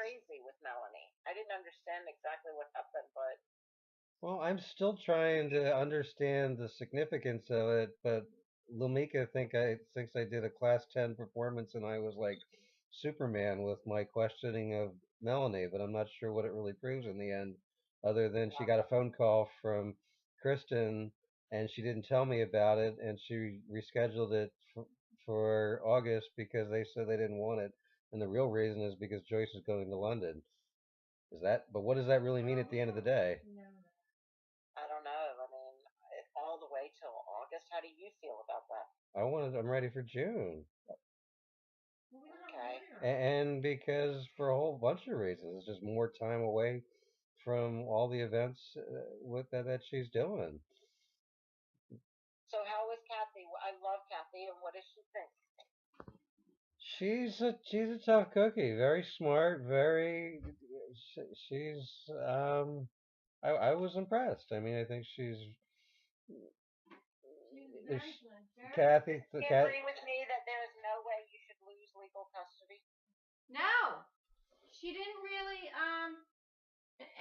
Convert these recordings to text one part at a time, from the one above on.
crazy with Melanie. I didn't understand exactly what happened, but Well, I'm still trying to understand the significance of it, but Lumika thinks I did a class 10 performance and I was like Superman with my questioning of Melanie, but I'm not sure what it really proves in the end, other than she got a phone call from Kristen and she didn't tell me about it and she rescheduled it for August because they said they didn't want it, and the real reason is because Joyce is going to London. Is that? But what does that really mean at the end of the day? I don't know. I mean, all the way till August. How do you feel about that? I'm ready for June. Okay. And because for a whole bunch of reasons, it's just more time away from all the events with that she's doing. So how was Kathy? I love Kathy, and what does she think? She's a tough cookie, very smart, very she's I was impressed. I mean, I think she's Kathy. Do you agree with me that there is no way you should lose legal custody? No, she didn't really.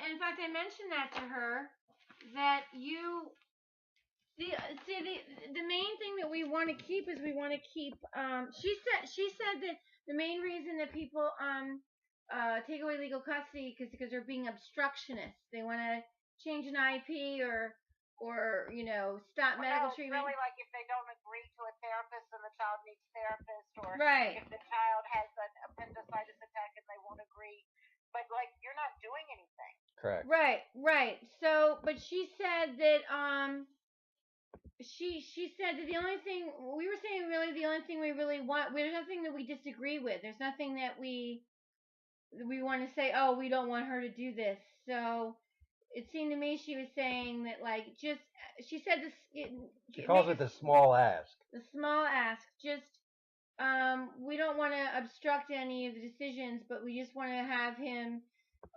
In fact, I mentioned that to her. That you the main thing that we want to keep is we want to keep. She said that the main reason that people take away legal custody because they're being obstructionists. They want to change an IP or stop medical treatment. Really, like if they don't agree to a therapist and the child needs therapist, or right. if the child has an appendicitis attack and they won't agree, but like you're not doing anything. Correct. Right. So, but she said that she said that the only thing we were saying really the only thing we really want, there's nothing that we disagree with. There's nothing that we want to say, oh, we don't want her to do this. So it seemed to me she was saying that she said this. She calls it the small ask. The small ask. Just we don't want to obstruct any of the decisions, but we just want to have him.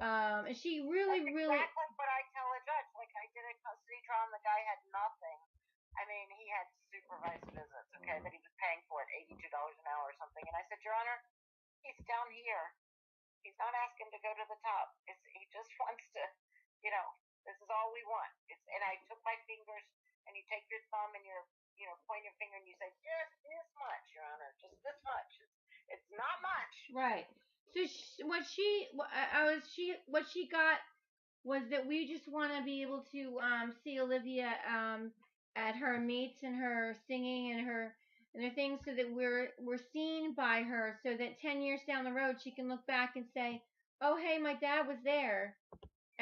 And she really. Exactly what I tell a judge. Like I did a custody trial, and the guy had nothing. I mean, he had supervised visits, okay, that he was paying for at $82 an hour or something. And I said, Your Honor, he's down here. He's not asking to go to the top. He just wants to, this is all we want. And I took my fingers, and you take your thumb and point your finger, and you say, just this much, Your Honor, just this much. It's not much. Right. So what she got was that we just want to be able to see Olivia at her meets and her singing and her things, so that we're seen by her, so that 10 years down the road she can look back and say, oh hey, my dad was there.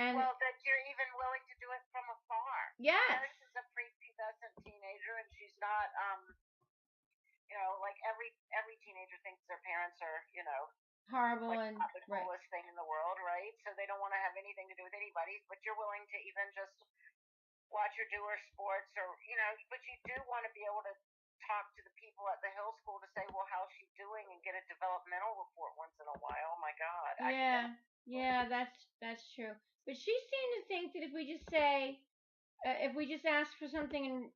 And well, that you're even willing to do it from afar. Yes. She's a prepubescent teenager, and she's not like every teenager thinks their parents are horrible like and not the coolest thing in the world, right? So they don't want to have anything to do with anybody, but you're willing to even just watch her do her sports, or but you do want to be able to talk to the people at the Hill School to say, well, how's she doing, and get a developmental report once in a while. Oh my God. Yeah, that's true. But she seemed to think that if we just say, if we just ask for something, and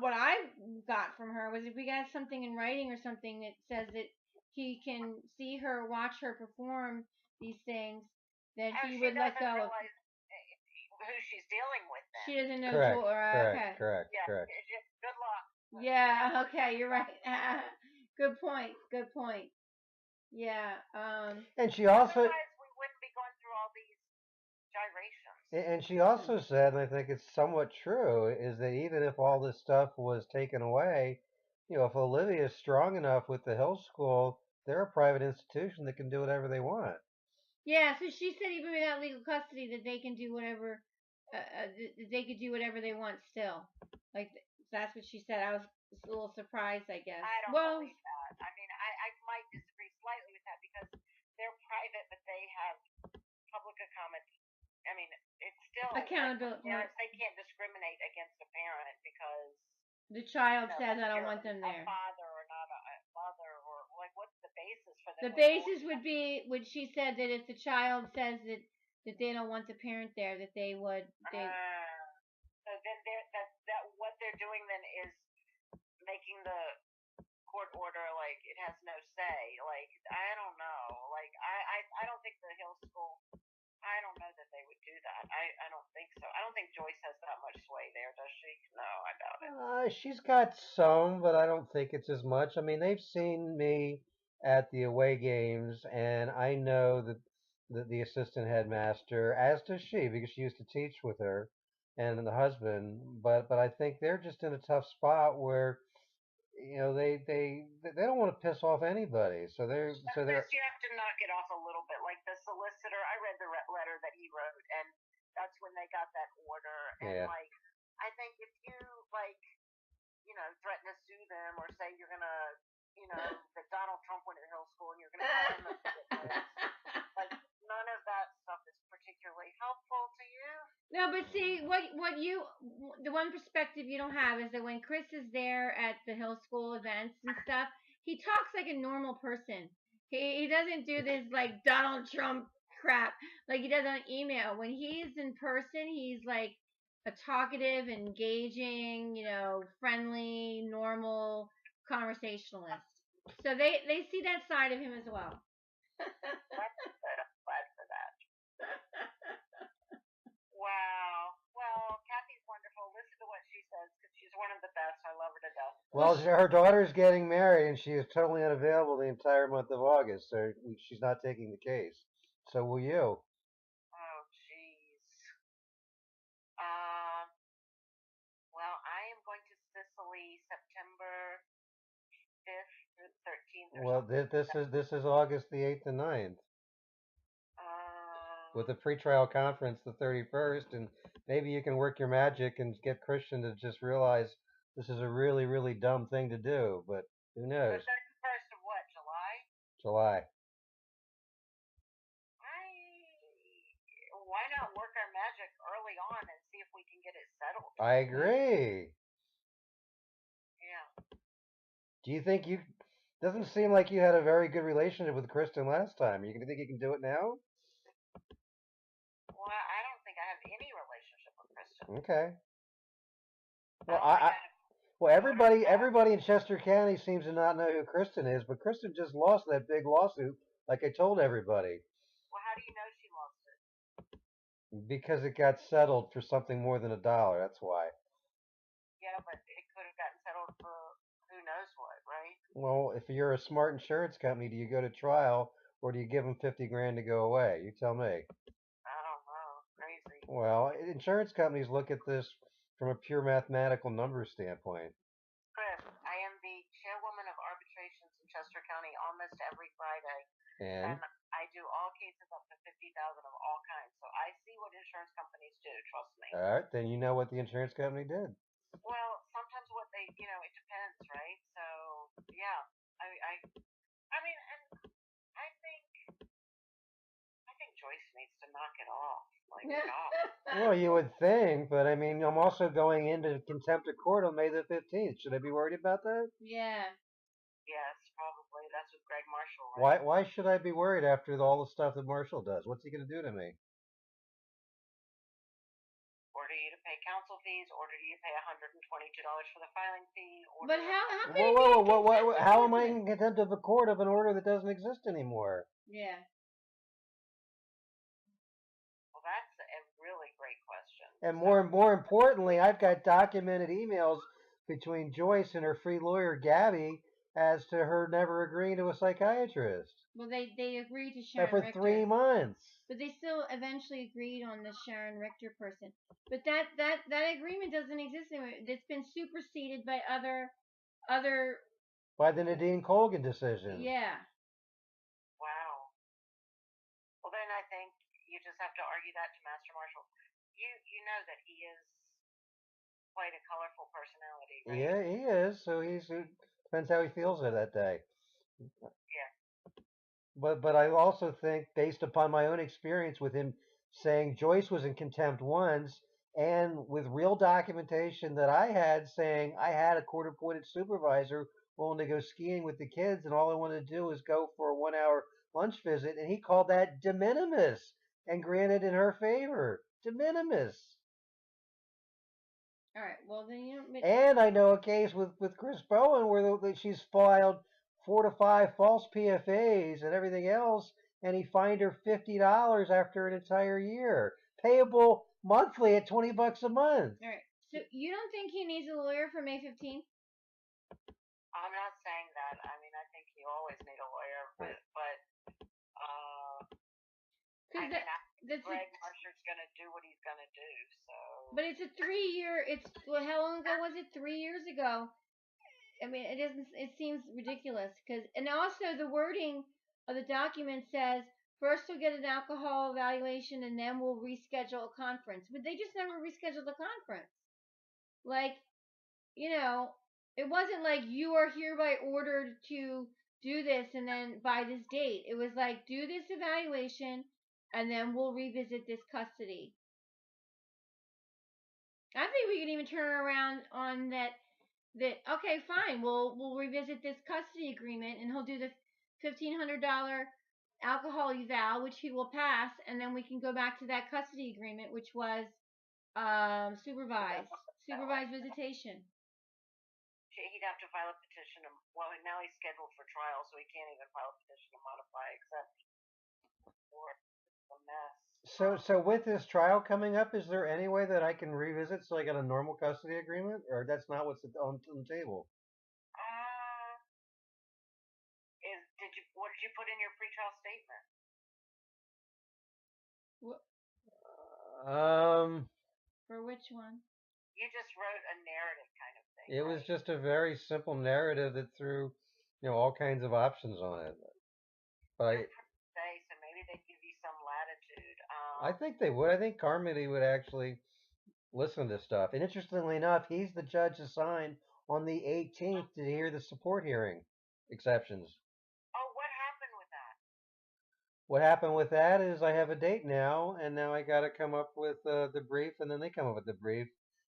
what I got from her was if we got something in writing or something that says that he can see her, watch her perform these things, that he would let go of. Who she's dealing with then. She doesn't know. Correct. Yeah, correct. Good luck. Yeah. Okay. You're right. Good point. Yeah. And she also. Otherwise, we wouldn't be going through all these gyrations. And she also said, and I think it's somewhat true, is that even if all this stuff was taken away, if Olivia is strong enough with the Hill School, they're a private institution that can do whatever they want. Yeah, so she said even without legal custody that they can do whatever, they could do whatever they want still. Like that's what she said. I was a little surprised, I guess. I don't believe that. I mean, I might disagree slightly with that because they're private, but they have public accommodation. I mean, it's still accountability. They can't discriminate against a parent because the child says, "I don't want them there." A father or not a mother, or like, what's the basis for them? The basis would be, what she said, that if the child says that they don't want the parent there, that they would. So then that what they're doing then is making the court order, like it has no say. Like I don't know. Like I don't think the Hill School. I don't know that they would do that. I don't think so. I don't think Joyce has that much sway there, does she? No, I doubt it. She's got some, but I don't think it's as much. I mean, they've seen me at the away games, and I know that the assistant headmaster, as does she, because she used to teach with her and the husband. But I think they're just in a tough spot where they don't want to piss off anybody. So they're You have to knock it off a little bit. Like the solicitor, I read the letter that he wrote, and that's when they got that order. And yeah. like, I think if you like, threaten to sue them or say you're gonna, that Donald Trump went to Hill School and you're gonna tell them like none of that stuff is particularly helpful to you. No, but see, the one perspective you don't have is that when Chris is there at the Hill School events and stuff, he talks like a normal person. He doesn't do this like Donald Trump crap like he does on email. When he's in person, he's like a talkative, engaging, friendly, normal conversationalist. So they see that side of him as well. That's good. I'm glad for that. Wow. Well, Kathy's wonderful. Listen to what she says because she's one of the best. I love her to death. Well, her daughter's getting married, and she is totally unavailable the entire month of August, so she's not taking the case. So will you? Oh, jeez. Well, I am going to Sicily September 5th through 13th. Well, this is August the 8th and 9th. With a pretrial conference the 31st, and maybe you can work your magic and get Christian to just realize this is a really, really dumb thing to do, but who knows? The 31st of what, July? July. Why not work our magic early on and see if we can get it settled? I agree. Yeah. Do you think you... Doesn't seem like you had a very good relationship with Kristen last time. You think you can do it now? Well, I don't think I have any relationship with Kristen. Okay. Well, everybody in Chester County seems to not know who Kristen is, but Kristen just lost that big lawsuit, like I told everybody. Well, how do you know she lost it? Because it got settled for something more than $1. That's why. Yeah, but it could have gotten settled for who knows what, right? Well, if you're a smart insurance company, do you go to trial or do you give them 50 grand to go away? You tell me. I don't know. Crazy. Well, insurance companies look at this from a pure mathematical number standpoint. Chris, I am the chairwoman of arbitrations in Chester County almost every Friday. And I do all cases up to 50,000 of all kinds. So I see what insurance companies do, trust me. All right, then you know what the insurance company did. Well, sometimes what they, it depends, right? So, yeah. I mean, and I think Joyce needs to knock it off. Like, God. Well, you would think, but I mean, I'm also going into contempt of court on May the 15th. Should I be worried about that? Yeah. Yes, probably. That's with Greg Marshall, right? Why should I be worried after all the stuff that Marshall does? What's he going to do to me? Order you to pay counsel fees. Order you to pay $122 for the filing fee. But how can whoa, how am I in contempt of a court of an order that doesn't exist anymore? Yeah. Well, that's a really great question. And more importantly, I've got documented emails between Joyce and her free lawyer Gabby as to her never agreeing to a psychiatrist. Well, they agreed to Sharon for Richter. 3 months. But they still eventually agreed on the Sharon Richter person. But that agreement doesn't exist anymore. It's been superseded by other. By the Nadine Colgan decision. Yeah. Wow. Well, then I think you just have to argue that to Master Marshall. You know that he is quite a colorful personality, right? Yeah, he is. So depends how he feels that day. Yeah. But I also think, based upon my own experience with him saying Joyce was in contempt once, and with real documentation that I had saying I had a court-appointed supervisor willing to go skiing with the kids, and all I wanted to do was go for a 1-hour lunch visit, and he called that de minimis and granted in her favor. De minimis. All right. Well, then you don't. And I know a case with Chris Bowen where she's filed 4 to 5 false PFAs and everything else, and he fined her $50 after an entire year, payable monthly at $20 a month. All right. So you don't think he needs a lawyer for May 15th? I'm not saying that. I mean, I think you always need a lawyer, but I mean, Greg Marshall's gonna do what he's gonna do. So. But it's a 3-year. How long ago was it? 3 years ago. I mean, it doesn't. It seems ridiculous and also the wording of the document says first we'll get an alcohol evaluation and then we'll reschedule a conference. But they just never rescheduled the conference. Like, it wasn't like you are hereby ordered to do this and then by this date. It was like do this evaluation and then we'll revisit this custody. I think we can even turn around on that okay, fine, we'll revisit this custody agreement and he'll do the $1,500 alcohol eval, which he will pass, and then we can go back to that custody agreement, which was supervised visitation. He'd have to file a petition. Well, now he's scheduled for trial, so he can't even file a petition to modify, except for a mess. So with this trial coming up, is there any way that I can revisit so I get a normal custody agreement, or that's not what's on the table? What did you put in your pretrial statement? For which one? You just wrote a narrative kind of thing. It was just a very simple narrative that threw, all kinds of options on it. But so maybe they give you some latitude. I think they would. I think Carmody would actually listen to stuff. And interestingly enough, he's the judge assigned on the 18th to hear the support hearing exceptions. Oh, what happened with that? What happened with that is I have a date now, and now I got to come up with the brief, and then they come up with the brief.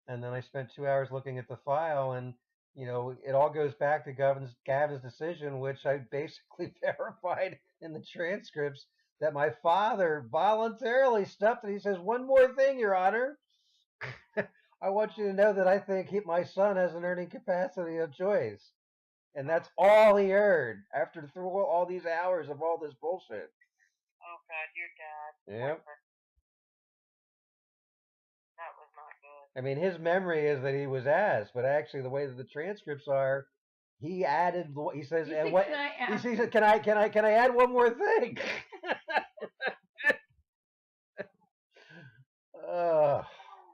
And then I spent 2 hours looking at the file, and it all goes back to Gavin's decision, which I basically verified in the transcripts that my father voluntarily stuffed it. He says, "One more thing, Your Honor. I want you to know that I think my son has an earning capacity of choice." And that's all he heard after all these hours of all this bullshit. Oh, God, your dad. Yep. That was not good. I mean, his memory is that he was asked, but actually the way that the transcripts are, he added. He says, "And what?" He says, "Can I add one more thing?" Oh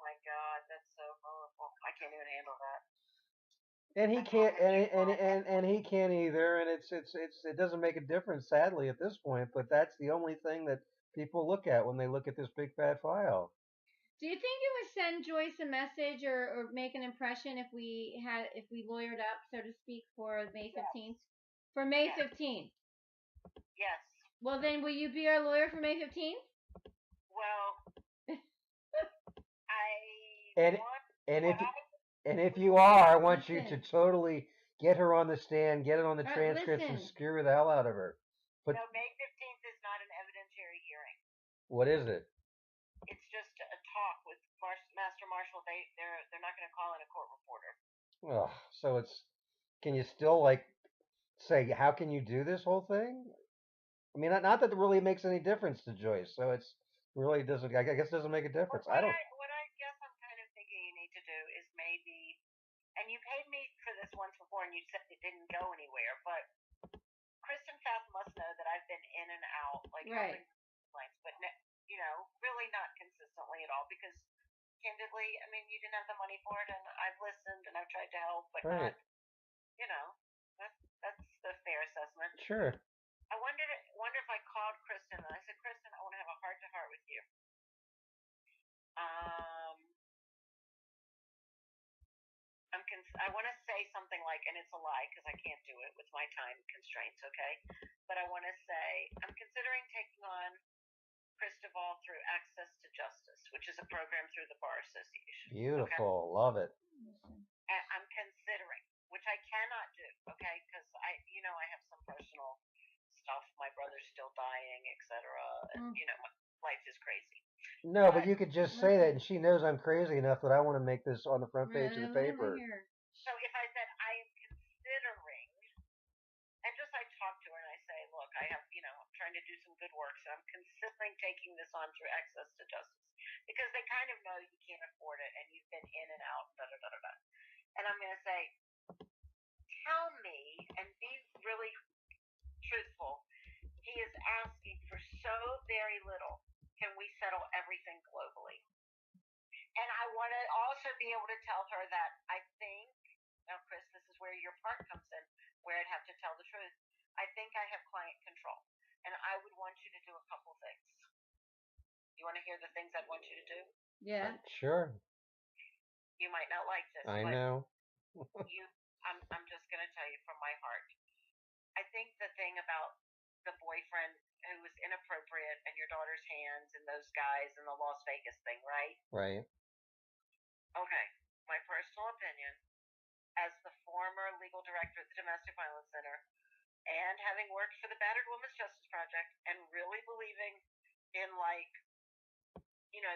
my God, that's so horrible. I can't even handle that. And he can't, and he can't either. And it doesn't make a difference, sadly, at this point. But that's the only thing that people look at when they look at this big fat file. Do you think it would send Joyce a message or make an impression if we lawyered up, so to speak, for May 15th? For May 15th. Yes. Well, then, will you be our lawyer for May 15th? Well, And if you are, I want you to totally get her on the stand, get it on the transcripts, and screw the hell out of her. No, May 15th is not an evidentiary hearing. What is it? It's just a talk with Master Marshall. They're not going to call in a court reporter. Oh, so can you still say how can you do this whole thing? I mean, not that it really makes any difference to Joyce. So it's really doesn't. I guess it doesn't make a difference. What I guess I'm kind of thinking you need to do is maybe, and you paid me for this once before, and you said it didn't go anywhere. But Kristen Fath must know that I've been in and out, right. But really not consistently at all. Because candidly, I mean, you didn't have the money for it, and I've listened and I've tried to help, but not. That's the fair assessment. Sure. I wonder if I called Kristen and I said, "Kristen, I want to have a heart-to-heart with you. I want to say something like, and it's a lie because I can't do it with my time constraints, okay? But I want to say I'm considering taking on Chris Duvall through Access to Justice, which is a program through the Bar Association. Beautiful, okay? Love it. And I'm considering, which I cannot do, okay? Because I have some personal stuff. My brother's still dying, etc. And my life is crazy. No, but you could just say that, and she knows I'm crazy enough that I want to make this on the front page of the What am I paper. here? So if I said I am considering, and just I talk to her and I say, look, I have, I'm trying to do some good work, so I'm considering taking this on through access to justice because they kind of know you can't afford it and you've been in and out, da da da da da. And I'm going to say, tell me and be really truthful. He is asking for so very little. Can we settle everything globally? And I want to also be able to tell her that I think, now, Chris, this is where your part comes in, where I'd have to tell the truth. I think I have client control, and I would want you to do a couple things. You want to hear the things I'd want you to do? Yeah. Sure. You might not like this. I know. I'm just going to tell you from my heart. I think the thing about the boyfriend who was inappropriate and your daughter's hands and those guys and the Las Vegas thing, right? Right. Okay. My personal opinion, as the former legal director at the Domestic Violence Center and having worked for the Battered Women's Justice Project and really believing in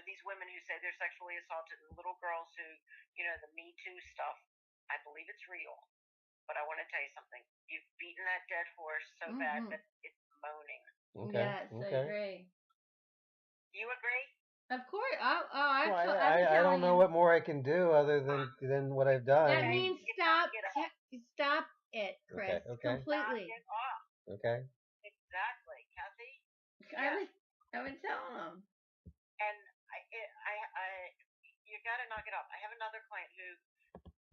these women who say they're sexually assaulted and little girls who, the Me Too stuff, I believe it's real. But I want to tell you something. You've beaten that dead horse so bad that it's moaning. Okay. Yes, okay. I agree. You agree? Of course. I don't know what more I can do other than what I've done. That means stop it, Chris. Okay. Completely. Knock it off. Okay. Exactly, Kathy. I would tell him. And you got to knock it off. I have another client who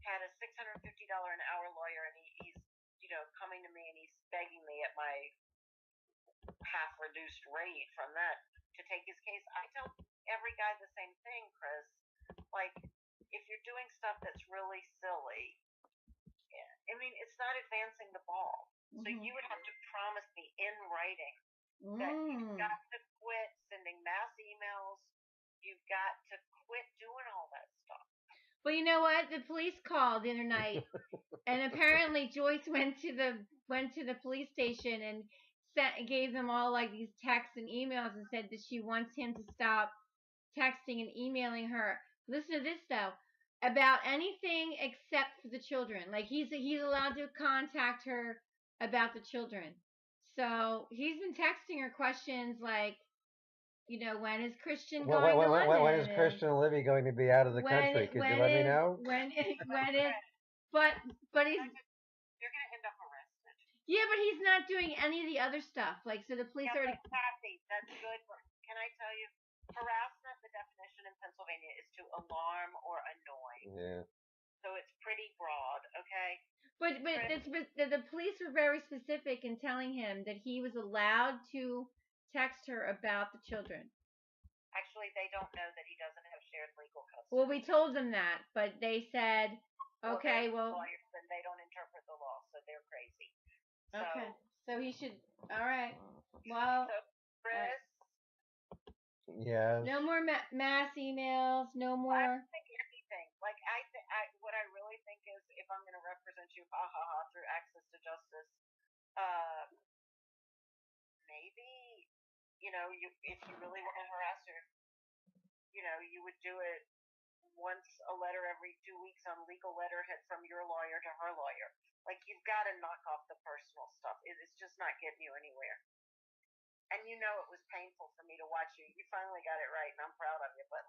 had a $650 an hour lawyer, and he's coming to me and he's begging me at my half reduced rate from that to take his case. I tell every guy the same thing, Chris. Like, if you're doing stuff that's really silly, I mean, it's not advancing the ball. So you would have to promise me in writing that you've got to quit sending mass emails. You've got to quit doing all that stuff. Well, you know what? The police called the other night, and apparently Joyce went to the police station and gave them all like these texts and emails and said that she wants him to stop texting and emailing her. Listen to this though, about anything except for the children. Like he's allowed to contact her about the children. So he's been texting her questions like, when is Christian going to London? When is Christian and Libby going to be out of the country? Could you let me know? When is but he's you're going to end up arrested. Yeah, but he's not doing any of the other stuff. Like, so the police already. Kathy, that's good. Can I tell you, harassment, the definition in Pennsylvania is to alarm or annoy. Yeah. So it's pretty broad, okay? But the police were very specific in telling him that he was allowed to text her about the children. Actually, they don't know that he doesn't have shared legal custody. Well, we told them that, but they said, okay, well. Lawyers, and they don't interpret the law, so they're crazy. Okay, so he should. All right. Well. So, Chris. Yes. No more mass emails. No more. I don't think anything. Like what I really think is, if I'm going to represent you, through access to justice, maybe, if you really want to harass her, you would do it once a letter every 2 weeks on legal letterhead from your lawyer to her lawyer. Like, you've got to knock off the personal stuff. It's just not getting you anywhere. And it was painful for me to watch you. You finally got it right, and I'm proud of you. But,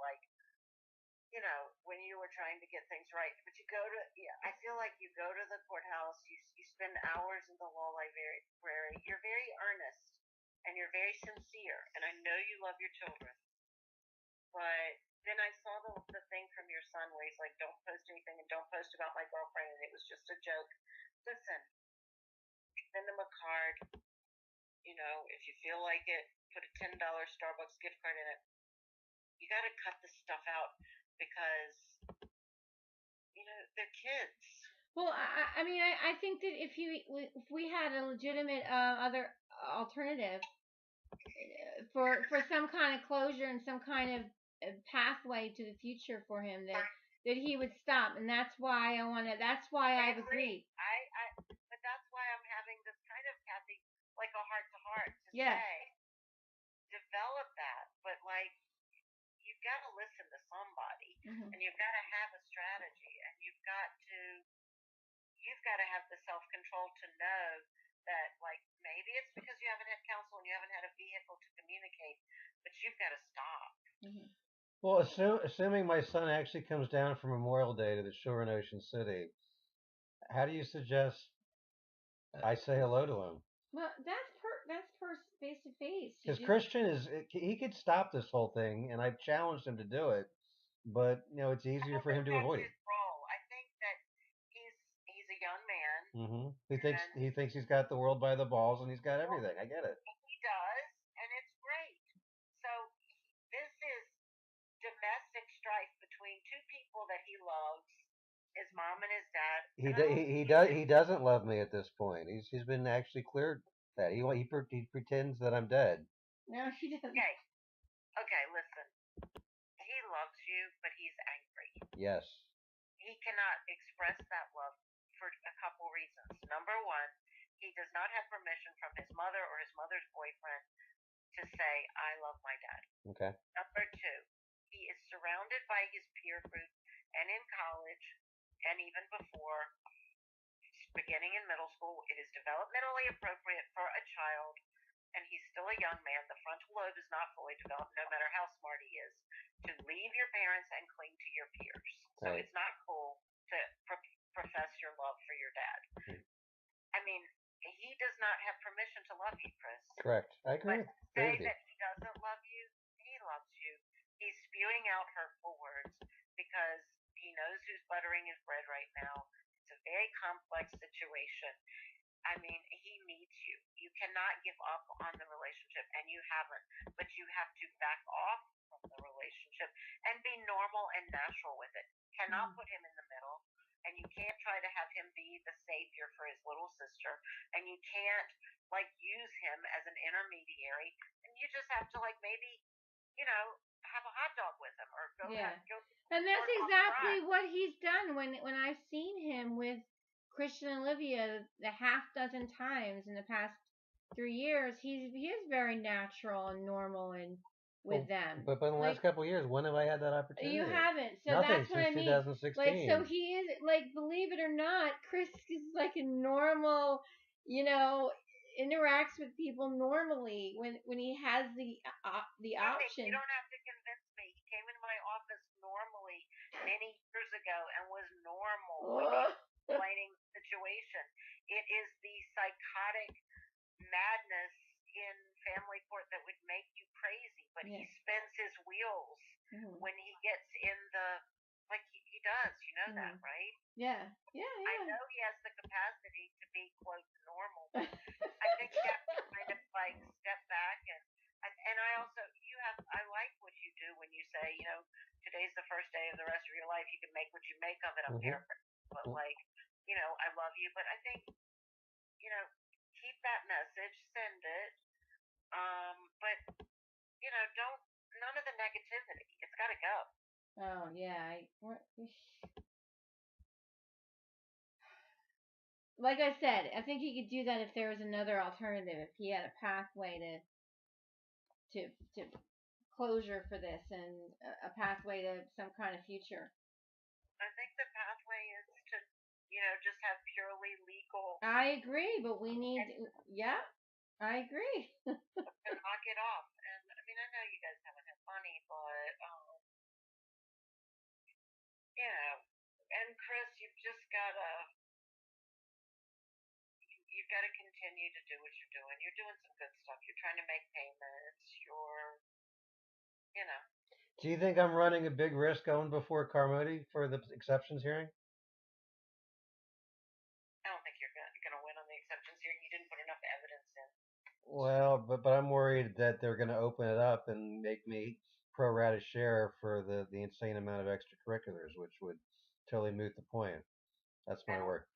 when you were trying to get things right. But you go to, I feel like you go to the courthouse, you spend hours in the law library. You're very earnest, and you're very sincere. And I know you love your children. But then I saw the thing from your son where he's like, don't post anything and don't post about my girlfriend, and it was just a joke. Listen, send them a card. If you feel like it, put a $10 Starbucks gift card in it. You got to cut this stuff out because, they're kids. Well, I mean, I think that if we had a legitimate other alternative for some kind of closure and some kind of pathway to the future for him, that he would stop, and that's why That's why I've agreed. But that's why I'm having this kind of, Kathy, like a heart to heart to yes. say, develop that, but you've got to listen to somebody, Mhm. and you've got to have a strategy, and you've got to have the self control to know that, like, maybe it's because you haven't had counsel and you haven't had a vehicle to communicate, but you've got to stop. Mhm. Well, assuming my son actually comes down for Memorial Day to the shore in Ocean City, how do you suggest I say hello to him? Well, that's face to face. Because Christian he could stop this whole thing, and I've challenged him to do it, but it's I easier don't for him think to that's avoid it. his role. I think that he's a young man, and He thinks he's got the world by the balls, and he's got everything. I get it. he does, and it's great. So this is domestic strife between two people that he loves, his mom and his dad. And I don't He doesn't love me at this point. He's been actually cleared that he pretends that I'm dead. No, he doesn't. Okay, listen. He loves you, but he's angry. Yes. He cannot express that love for a couple reasons. Number one, he does not have permission from his mother or his mother's boyfriend to say, I love my dad. Okay. Number two, he is surrounded by his peer group and in college and even before, beginning in middle school, it is developmentally appropriate for a child, and he's still a young man. The frontal lobe is not fully developed, no matter how smart he is, to leave your parents and cling to your peers. So Right. it's not cool to profess your love for your dad. I mean, he does not have permission to love you, Chris. Correct. I agree. But to say that he doesn't love you, he loves you. He's spewing out hurtful words because he knows who's buttering his bread right now. It's a very complex situation. I mean, he needs you. You cannot give up on the relationship, and you haven't. But you have to back off from the relationship and be normal and natural with it. Cannot put him in the middle, and you can't try to have him be the savior for his little sister, and you can't like use him as an intermediary. And you just have to like maybe, have a hot dog with him or go. And that's exactly what he's done when I've seen him with Christian and Olivia the half dozen times in the past 3 years. He is very natural and normal and with them. But in the last couple of years, when have I had that opportunity? You haven't. So Nothing that's what I since mean. 2016. Like, so he is like, believe it or not, Chris is like a normal, interacts with people normally when he has the option. You don't have to convince me. He came into my office normally many years ago and was normal explaining the situation. It is the psychotic madness in family court that would make you crazy, but he spins his wheels when he gets in the like he does. You know that, right? Yeah. I know he has the capacity to be quote normal, but I think you have to kind of like step back and I like what you do when you say, today's the first day of the rest of your life. You can make what you make of it. I'm paraphrasing, but like, I love you. But I think, keep that message, send it. But don't none of the negativity. It's got to go. Oh yeah, like I said, I think he could do that if there was another alternative. If he had a pathway to closure for this and a pathway to some kind of future. I think the pathway is to, just have purely legal. I agree, but we need. I agree. To knock it off, and I mean, I know you guys haven't had money, but and Chris, you've got to continue to do what you're doing. You're doing some good stuff. You're trying to make payments. Do you think I'm running a big risk going before Carmody for the exceptions hearing? I don't think you're going to win on the exceptions hearing. You didn't put enough evidence in. Well, but I'm worried that they're going to open it up and make me pro rata share for the insane amount of extracurriculars, which would totally moot the point. That's my worry.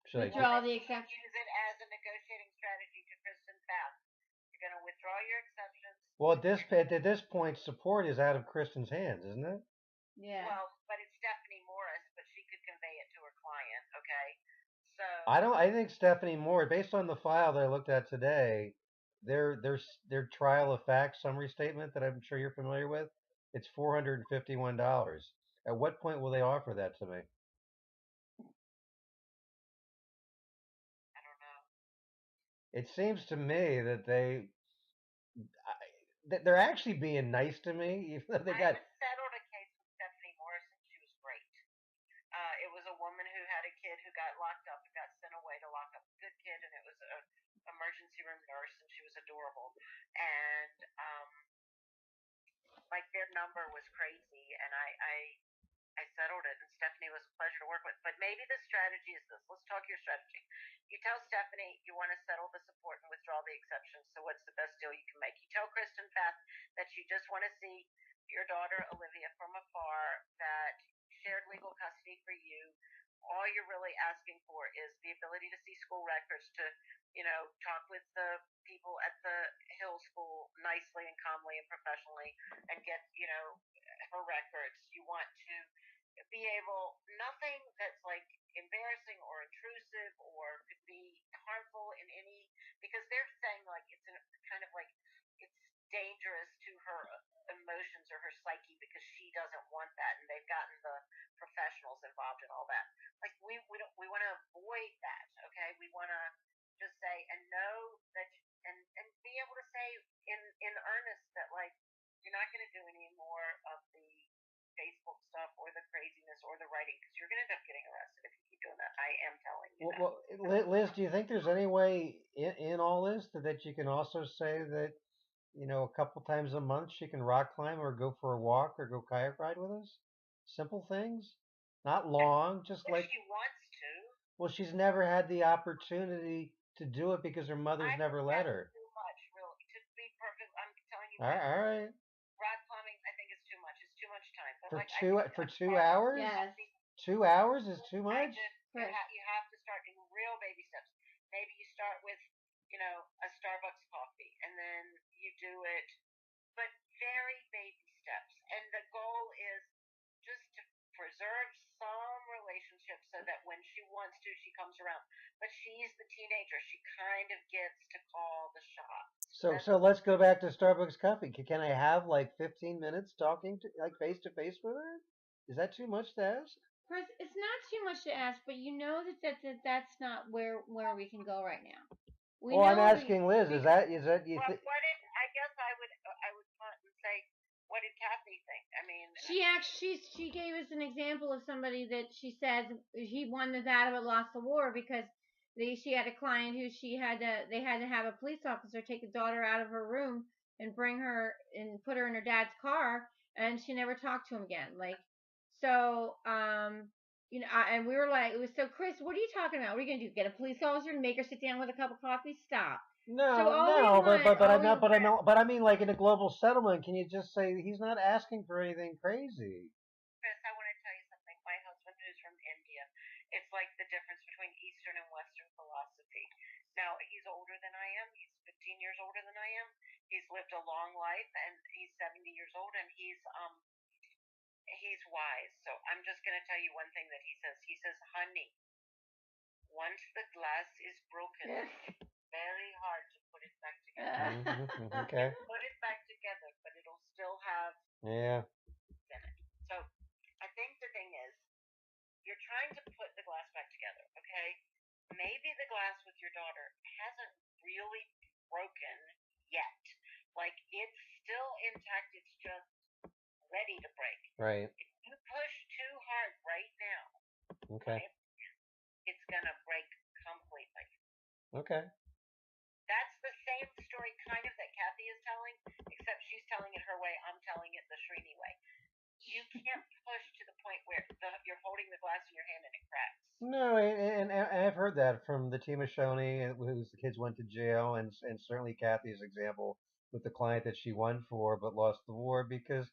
Should withdraw the exception? Use it as a negotiating strategy to Kristen's path. You're going to withdraw your exceptions. Well, at this point, support is out of Kristen's hands, isn't it? Yeah. Well, but it's Stephanie Morris, but she could convey it to her client. Okay. So I think Stephanie Moore, based on the file that I looked at today, their trial of fact summary statement that I'm sure you're familiar with. It's $451. At what point will they offer that to me? I don't know. It seems to me that they're actually being nice to me, even though they I got. settled a case with Stephanie Morrison. She was great. It was a woman who had a kid who got locked up and got sent away to lock up a good kid, and it was a emergency room nurse, and she was adorable. And like their number was crazy, and I settled it, and Stephanie was a pleasure to work with. But maybe the strategy is this. Let's talk your strategy. You tell Stephanie you want to settle the support and withdraw the exceptions. So what's the best deal you can make? You tell Kristen Path that you just want to see your daughter Olivia from afar, that shared legal custody for you. All you're really asking for is the ability to see school records, to, talk with the people at the Hill School nicely and calmly and professionally and get, her records. You want to be able, nothing that's like embarrassing or intrusive or could be harmful in any, because they're saying like it's kind of like it's dangerous to her emotions or her psyche because she doesn't want that, and they've gotten the professionals involved in all that. Like we want to avoid that. Okay, we want to just say and know that, and be able to say in earnest that like you're not going to do any more of the Facebook stuff or the craziness or the writing, because you're going to end up getting arrested if you keep doing that. I am telling you that. Liz, do you think there's any way in all this that you can also say that a couple times a month she can rock climb or go for a walk or go kayak ride with us? Simple things, not long, just If like. she wants to, Well, she's never had the opportunity to do it because her mother's I never think let that's her. too much, really. To be perfect, I'm telling you All right, right. all right. Rock climbing, I think is too much. It's too much time. But For like, I two think for a two park, hours. Yes. 2 hours is too I much. just Chris. you have to start in real baby steps. Maybe you start with, a Starbucks coffee, and then you do it, but very baby steps. And the goal is just to preserve some relationship so that when she wants to, she comes around. But she's the teenager. She kind of gets to call the shots. So let's go back to Starbucks coffee. Can I have like 15 minutes talking to like face to face with her? Is that too much to ask? Chris, it's not too much to ask, but you know that's not where we can go right now. We Well, I'm know asking Liz. Is that you Well, think? what did I guess I would punt and say, what did Kathy think? I mean, she gave us an example of somebody that she says he won the battle but lost the war because she had a client who they had to have a police officer take the daughter out of her room and bring her and put her in her dad's car, and she never talked to him again. Like, so and we were like, it was so, Chris, what are you talking about? What are you gonna do? Get a police officer and make her sit down with a cup of coffee? Stop. So No, all we no, want, but all I'm we not. But I mean, like in a global settlement, can you just say he's not asking for anything crazy? Chris, I want to tell you something. My husband, who's from India, it's like the difference between Eastern and Western philosophy. Now, he's older than I am. He's 15 years older than I am. He's lived a long life, and he's 70 years old, and he's wise. So I'm just going to tell you one thing that he says. He says, "Honey, once the glass is broken, very hard to put it back together. Okay. Put it back together, but it'll still have Yeah. in it." So I think the thing is, you're trying to put the glass back together, okay? Maybe the glass with your daughter hasn't really broken yet. Like it's still intact, it's just ready to break. Right. If you push too hard right now, Okay. it's gonna break completely. Okay. That's the same story kind of that Kathy is telling, except she's telling it her way, I'm telling it the Srini way. You can't push to the point where you're holding the glass in your hand and it cracks. No, and I've heard that from the team of Shoney, whose kids went to jail, and certainly Kathy's example with the client that she won for but lost the war, because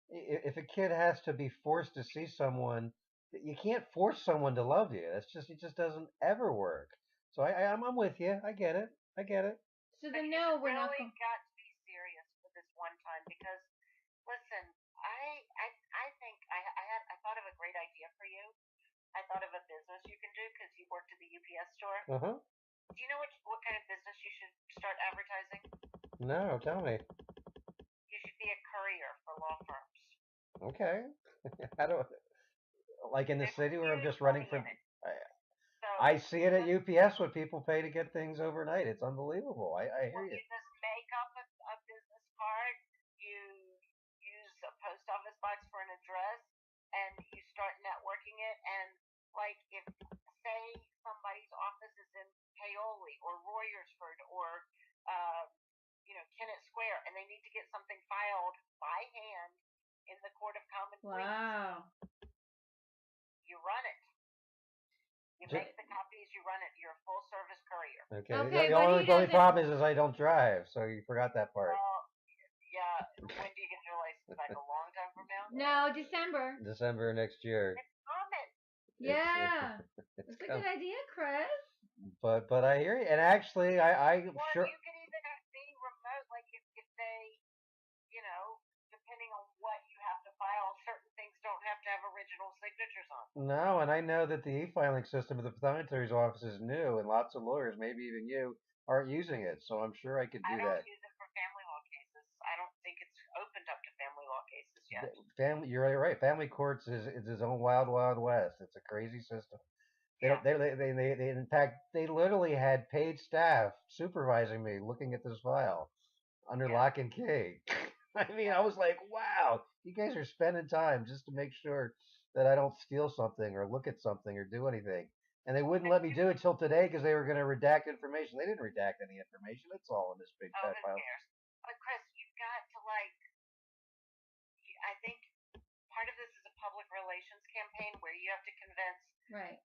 if a kid has to be forced to see someone, you can't force someone to love you. It just doesn't ever work. So I'm with you. I get it. I get it. So But then you no, we're not. really got to be serious for this one time, because listen, I thought of a great idea for you. I thought of a business you can do because you worked at the UPS store. Uh huh. Do you know what kind of business you should start advertising? No, tell me. You should be a courier for law firms. Okay. How do like in the There's city where I'm huge just running money in from? it. So I see you it at just UPS what people pay to get things overnight. It's unbelievable. I hear well, you. you just make up a business card. You use a post office box for an address, and you start networking it. And like if say somebody's office is in Paoli or Royersford or Kennett Square, and they need to get something filed by hand in the Court of Common Pleas, Wow. you run it. You Ju- make the copies, you run it. You're a full service courier. Okay. Okay, The but only he the only doesn't. problem is I don't drive, so you forgot that part. Well, yeah. When do you get your license back? A long time from now? No, December. December next year. It's common. Yeah. It's That's a good idea, Chris. but I hear you, and actually I'm Or sure. you could even be remote, like if they, depending on what you have to file, certain things don't have to have original signatures on. No, and I know that the e-filing system of the pathonetary's office is new, and lots of lawyers, maybe even you, aren't using it. So I'm sure I could I do don't that. use it for family law cases. I don't think it's opened up to family law cases yet. Family, you're right. Family courts is its own wild, wild west. It's a crazy system. They Yeah. don't. They in fact, they literally had paid staff supervising me, looking at this file under Yeah. lock and key. I mean, I Yeah. was like, wow, you guys are spending time just to make sure that I don't steal something or look at something or do anything. And they wouldn't let me do it till today because they were going to redact information. They didn't redact any information. It's all in this big Oh, fat who file. cares? But Chris, you've got to I think part of this is a public relations campaign where you have to convince Right.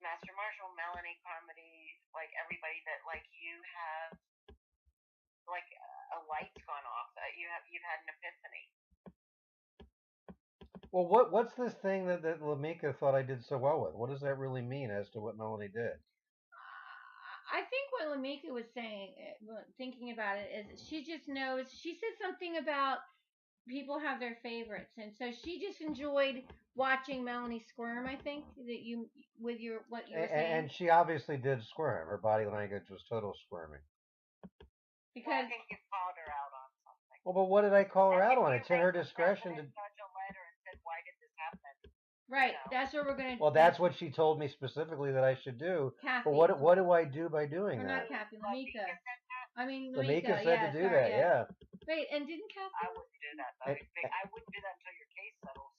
Master Marshall, Melanie, Carmody, like everybody that like you have like a light's gone off. You've had an epiphany. Well, what's this thing that Lamika thought I did so well with? What does that really mean as to what Melanie did? I think what Lamika was saying, thinking about it, is she just knows. She said something about people have their favorites, and so she just enjoyed watching Melanie squirm. I think that you with your what you were saying. And she obviously did squirm. Her body language was total squirming. Well, I Because think you called her out on something. Well, but what did I call her And out if on? you It's in her wrote discretion to. Judge a letter and said, "Why did this happen?" right, that's what we're gonna. Well, that's what she told me specifically that I should do. Kathy. But what do I do by doing Or that? not Kathy, Lamika Lamika. said that. I mean Lamika Lamika. said Yeah, to do sorry, that, yeah. yeah. Wait, and didn't Kathy? I wouldn't do that though. I wouldn't do that until your case settles.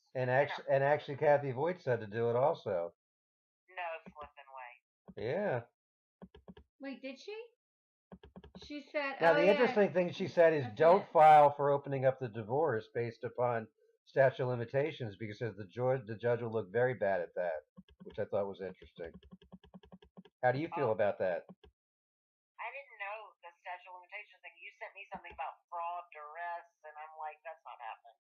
And actually, Kathy Voigt said to do it also. No flipping way. Yeah. Wait, did she? She said. Now oh, the yeah. interesting thing she said is That's don't it. file for opening up the divorce based upon statute of limitations because the judge will look very bad at that, which I thought was interesting. How do you feel about that? I didn't know the statute of limitations thing. You sent me something about fraud, duress, and I'm like, that's not happening.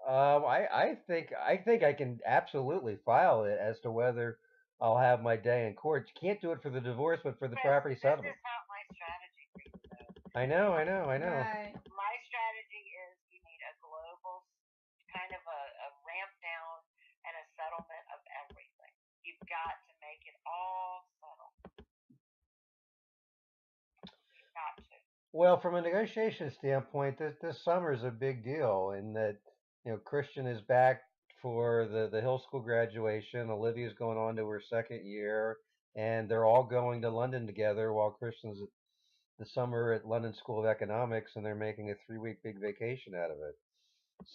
I think I can absolutely file it as to whether I'll have my day in court. You can't do it for the divorce, but for the property settlement. This is not my strategy for you, though. I know. Right. My strategy is you need a global kind of a ramp down and a settlement of everything. You've got to make it all settle. You've got to. Well, from a negotiation standpoint, this summer is a big deal in that Christian is back for the Hill School graduation. Olivia's going on to her second year, and they're all going to London together while Christian's the summer at London School of Economics, and they're making a 3-week big vacation out of it.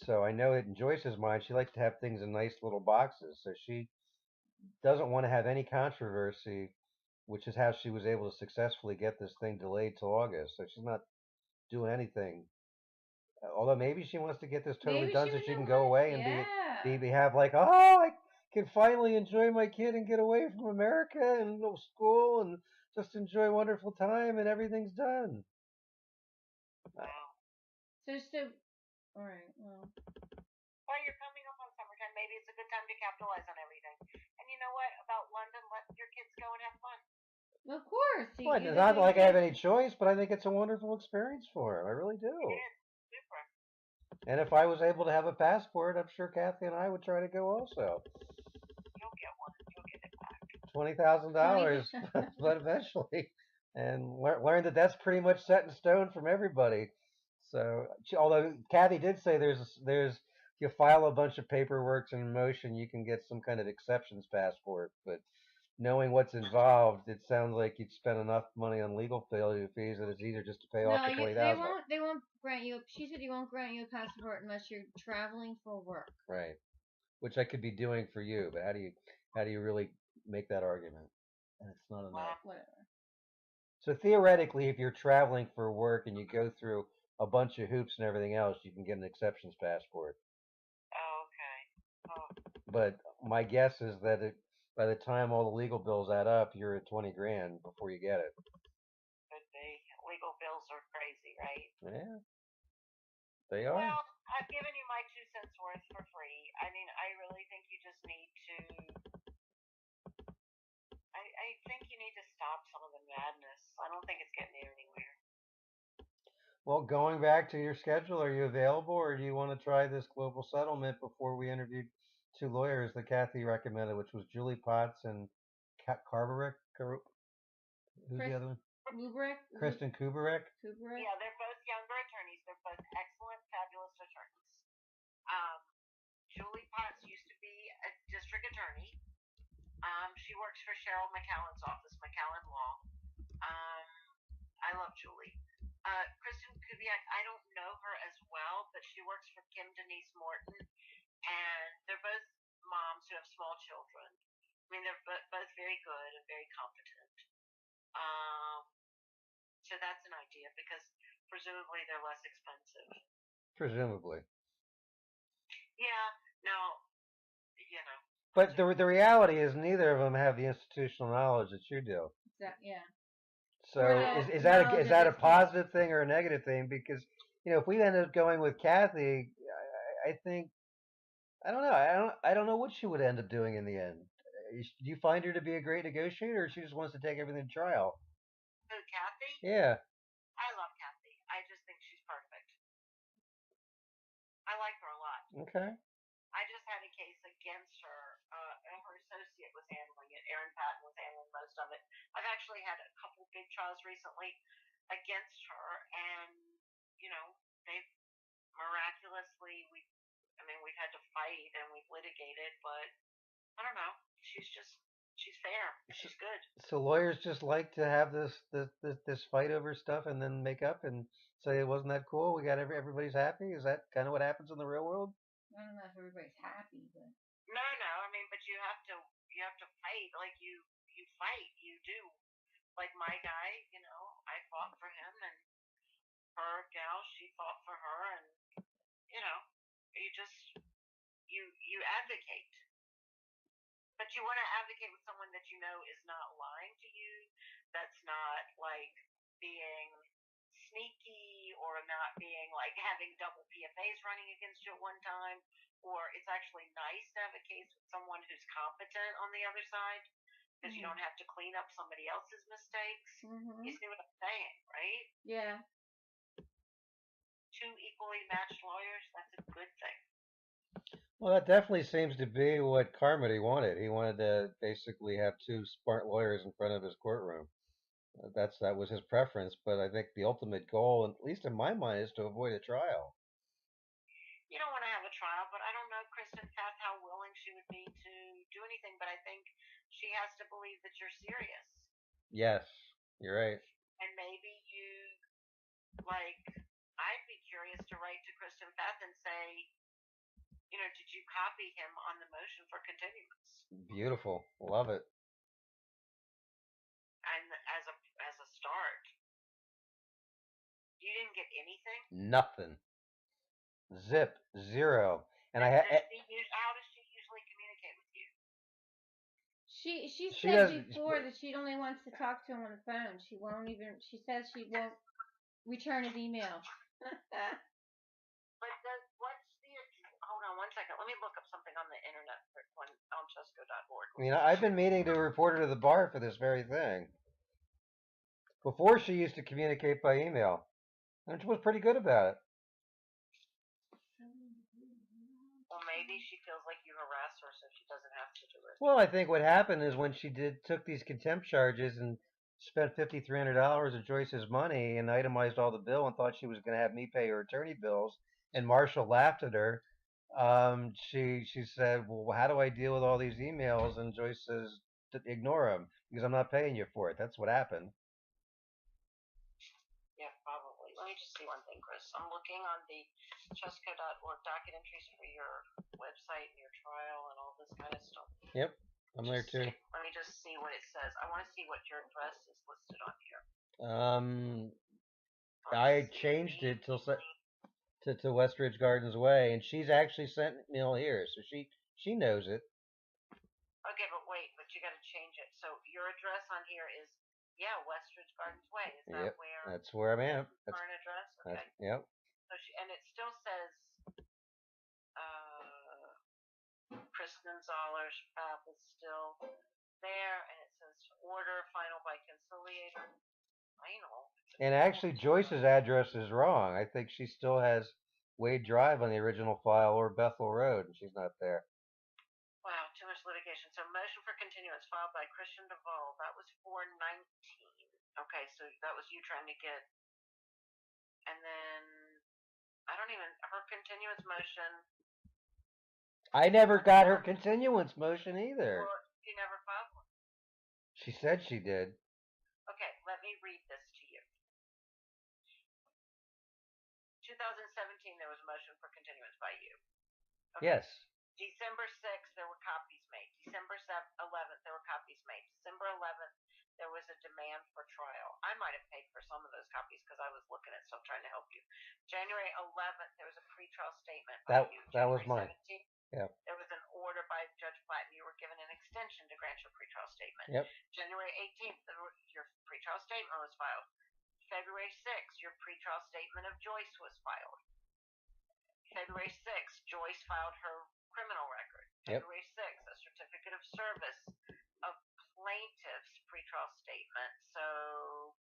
So I know in Joyce's mind, she likes to have things in nice little boxes, so she doesn't want to have any controversy, which is how she was able to successfully get this thing delayed till August. So she's not doing anything. Although maybe she wants to get this totally done so she can go away and be have like, oh, I can finally enjoy my kid and get away from America and go to school and just enjoy a wonderful time and everything's done. Wow. All right. Well, you're coming up on summertime. Maybe it's a good time to capitalize on everything. And you know what? About London, let your kids go and have fun. Of course. Well, it's not like I have any choice, but I think it's a wonderful experience for them. I really do. It is. Super. And if I was able to have a passport, I'm sure Kathy and I would try to go also. You'll get one. You'll get it back. $20,000, but eventually, and learned that that's pretty much set in stone from everybody. So, although Kathy did say there's if you file a bunch of paperwork in motion, you can get some kind of exceptions passport. But knowing what's involved, it sounds like you'd spend enough money on legal failure fees that it's easier just to pay off No, the 20,000. they won't grant you. She said you won't grant you a passport unless you're traveling for work. Right. Which I could be doing for you, but how do you really make that argument? And it's not enough. Whatever. So theoretically, if you're traveling for work and you go through a bunch of hoops and everything else, you can get an exceptions passport. Oh, okay. Oh, But my guess is that by the time all the legal bills add up, you're at 20 grand before you get it. could be. Legal bills are crazy, right? Yeah, they are. Well, I've given you my 2 cents worth for free. I mean, I really think you just need to. I think you need to stop some of the madness. I don't think it's getting you anywhere. Well, going back to your schedule, are you available, or do you want to try this global settlement before we interviewed two lawyers that Kathy recommended, which was Julie Potts and Carberek? Who's Chris the other one? Lubrick? Kristen Kubarek. Kubrick? Yeah, they're both younger attorneys. They're both excellent, fabulous attorneys. Um, Julie Potts used to be a district attorney. She works for Cheryl McCallan's office, McCallan Law. Um, I love Julie. Kristen Kubiak, I don't know her as well, but she works for Kim Denise Morton, and they're both moms who have small children. I mean, they're both very good and very competent. Um, so that's an idea because presumably they're less expensive. Presumably. Yeah, now, you know. But the reality is neither of them have the institutional knowledge that you do. Yeah. So Well, is knowledge that a of this positive thing or a negative thing? Because if we end up going with Kathy, I think I don't know. I don't know what she would end up doing in the end. Do you find her to be a great negotiator, or she just wants to take everything to trial? Who, Kathy? Yeah. I love Kathy. I just think she's perfect. I like her a lot. Okay. I just had a case against her. Her associate was handling it. Erin Patton was handling most of it. I've actually had a couple big trials recently against her, and they've miraculously we've had to fight and we've litigated, but I don't know. She's fair. She's good. So lawyers just like to have this fight over stuff and then make up and say it wasn't that cool. We got everybody's happy. Is that kind of what happens in the real world? I don't know if everybody's happy, but No. I mean, but you have to fight. Like you fight. You do. Like my guy, I fought for him, and her gal, she fought for her, and you just you advocate. But you want to advocate with someone that you know is not lying to you, that's not like being sneaky or not being like having double PFAs running against you at one time, or it's actually nice to have a case with someone who's competent on the other side because you don't have to clean up somebody else's mistakes. You see what I'm saying, right? yeah. Two equally matched lawyers, that's a good thing. Well, that definitely seems to be what Carmody wanted. He wanted to basically have two smart lawyers in front of his courtroom. That was his preference, but I think the ultimate goal, at least in my mind, is to avoid a trial. You don't want to have a trial, but I don't know, Kristen Fath, how willing she would be to do anything, but I think she has to believe that you're serious. Yes, you're right. And maybe I'd be curious to write to Kristen Fath and say, did you copy him on the motion for continuance? Beautiful. Love it. And as a start, you didn't get anything? Nothing. Zip. Zero. And how does she usually communicate with you? She said before that she only wants to talk to him on the phone. She says she won't return his email. But hold on one second. Let me look up something on the internet on chesco.org. I mean, I've been meaning to report her to the bar for this very thing. Before she used to communicate by email, and she was pretty good about it. Well, maybe she feels like you harass her, so she doesn't have to do it. Well, I think what happened is when she took these contempt charges and spent $5,300 of Joyce's money and itemized all the bill and thought she was going to have me pay her attorney bills. And Marshall laughed at her. She said, "Well, how do I deal with all these emails?" And Joyce says, "Ignore them because I'm not paying you for it." That's what happened. Yeah, probably. Let me just see one thing, Chris. I'm looking on the chesco.org docket entries for your website and your trial and all this kind of stuff. Yep, I'm there too. Let me just see what it says. I want to see what your address is listed on here. I changed it to Westridge Gardens Way, and she's actually sent mail here, so she knows it. Okay, but wait, but you got to change it. So your address on here is Westridge Gardens Way. Is that Yep, where? that's where I'm at. That's current address. Okay. Yep. So and it still says Kristen Zoller's is still there, and it says order final by conciliator. Final. And actually, Joyce's address is wrong. I think she still has Wade Drive on the original file or Bethel Road, and she's not there. Wow, too much litigation. So motion for continuance filed by Christian Duvall. That was 4/19. Okay, so that was you trying to get, and then I don't even her continuance motion. I never got her continuance motion either. Well, you never filed one. She said she did. Okay, let me read this to you. 2017, there was a motion for continuance by you. Okay. Yes. December 6th, there were copies made. December 11th, there were copies made. December 11th, there was a demand for trial. I might have paid for some of those copies because I was looking at stuff trying to help you. January 11th, there was a pretrial statement by you. That was mine. 17th, yeah. There was an order by Judge Platt, and you were given an extension to grant your pretrial statement. Yep. January 18th, your pretrial statement was filed. February 6th, your pretrial statement of Joyce was filed. February 6th, Joyce filed her criminal record. Yep. February 6th, a certificate of service of plaintiff's pretrial statement. So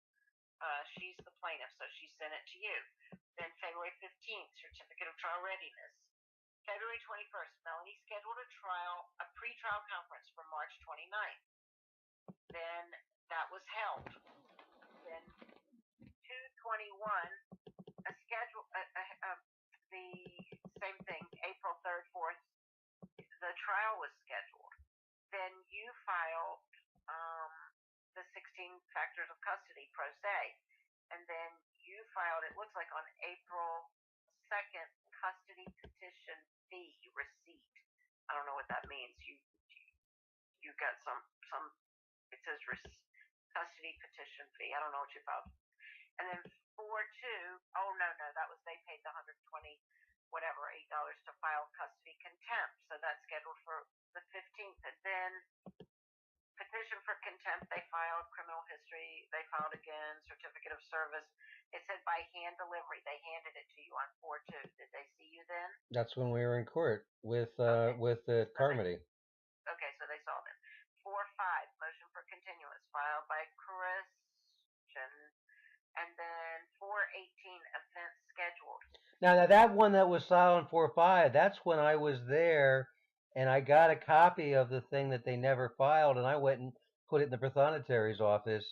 she's the plaintiff, so she sent it to you. Then February 15th, certificate of trial readiness. February 21st, Melanie scheduled a pretrial conference for March 29th. Then that was held. Then 2/21, the same thing, April 3rd, 4th, the trial was scheduled. Then you filed the 16 factors of custody pro se, and then you filed, it looks like on April 2nd, custody petition fee receipt. I don't know what that means. You got some it says custody petition fee. I don't know what you filed. And then 4/2, oh no, that was they paid the $120 whatever $8 to file custody contempt. So that's scheduled for the 15th. And then petition for contempt, they filed criminal history, they filed again, certificate of service. It said by hand delivery. They handed it to you on 4/2. Did they see you then? That's when we were in court with Carmody. Okay, so they saw them. 4/5, motion for continuance filed by Christian. And then 4/18, event scheduled. Now that one that was filed on 4/5, that's when I was there, and I got a copy of the thing that they never filed, and I went and put it in the Prothonotari's office.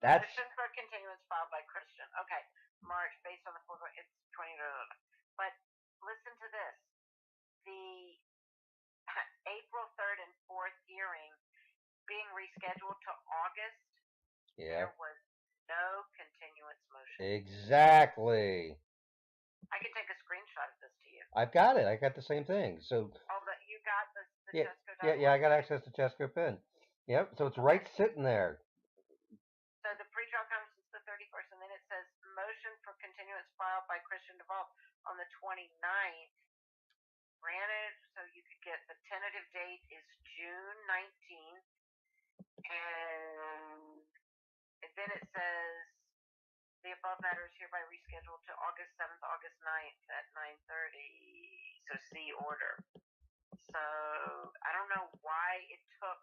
That's motion for continuance filed by Christian. Okay, March, based on the it's 20. But listen to this: the April 3rd and 4th hearing being rescheduled to August. Yeah. There was no continuance motion. Exactly. I can take a screenshot of this to you. I've got it. I got the same thing. So. Oh, but you got the Chesco. Yeah. I got access to Chesco Pen. Yep. So it's right sitting there. So the pretrial conference is the 31st, and then it says motion for continuance filed by Christian Duvall on the 29th. Granted, so you could get the tentative date is June 19th, and then it says the above matter is hereby rescheduled to August 7th, August 9th at 9:30. So see order. So I don't know why it took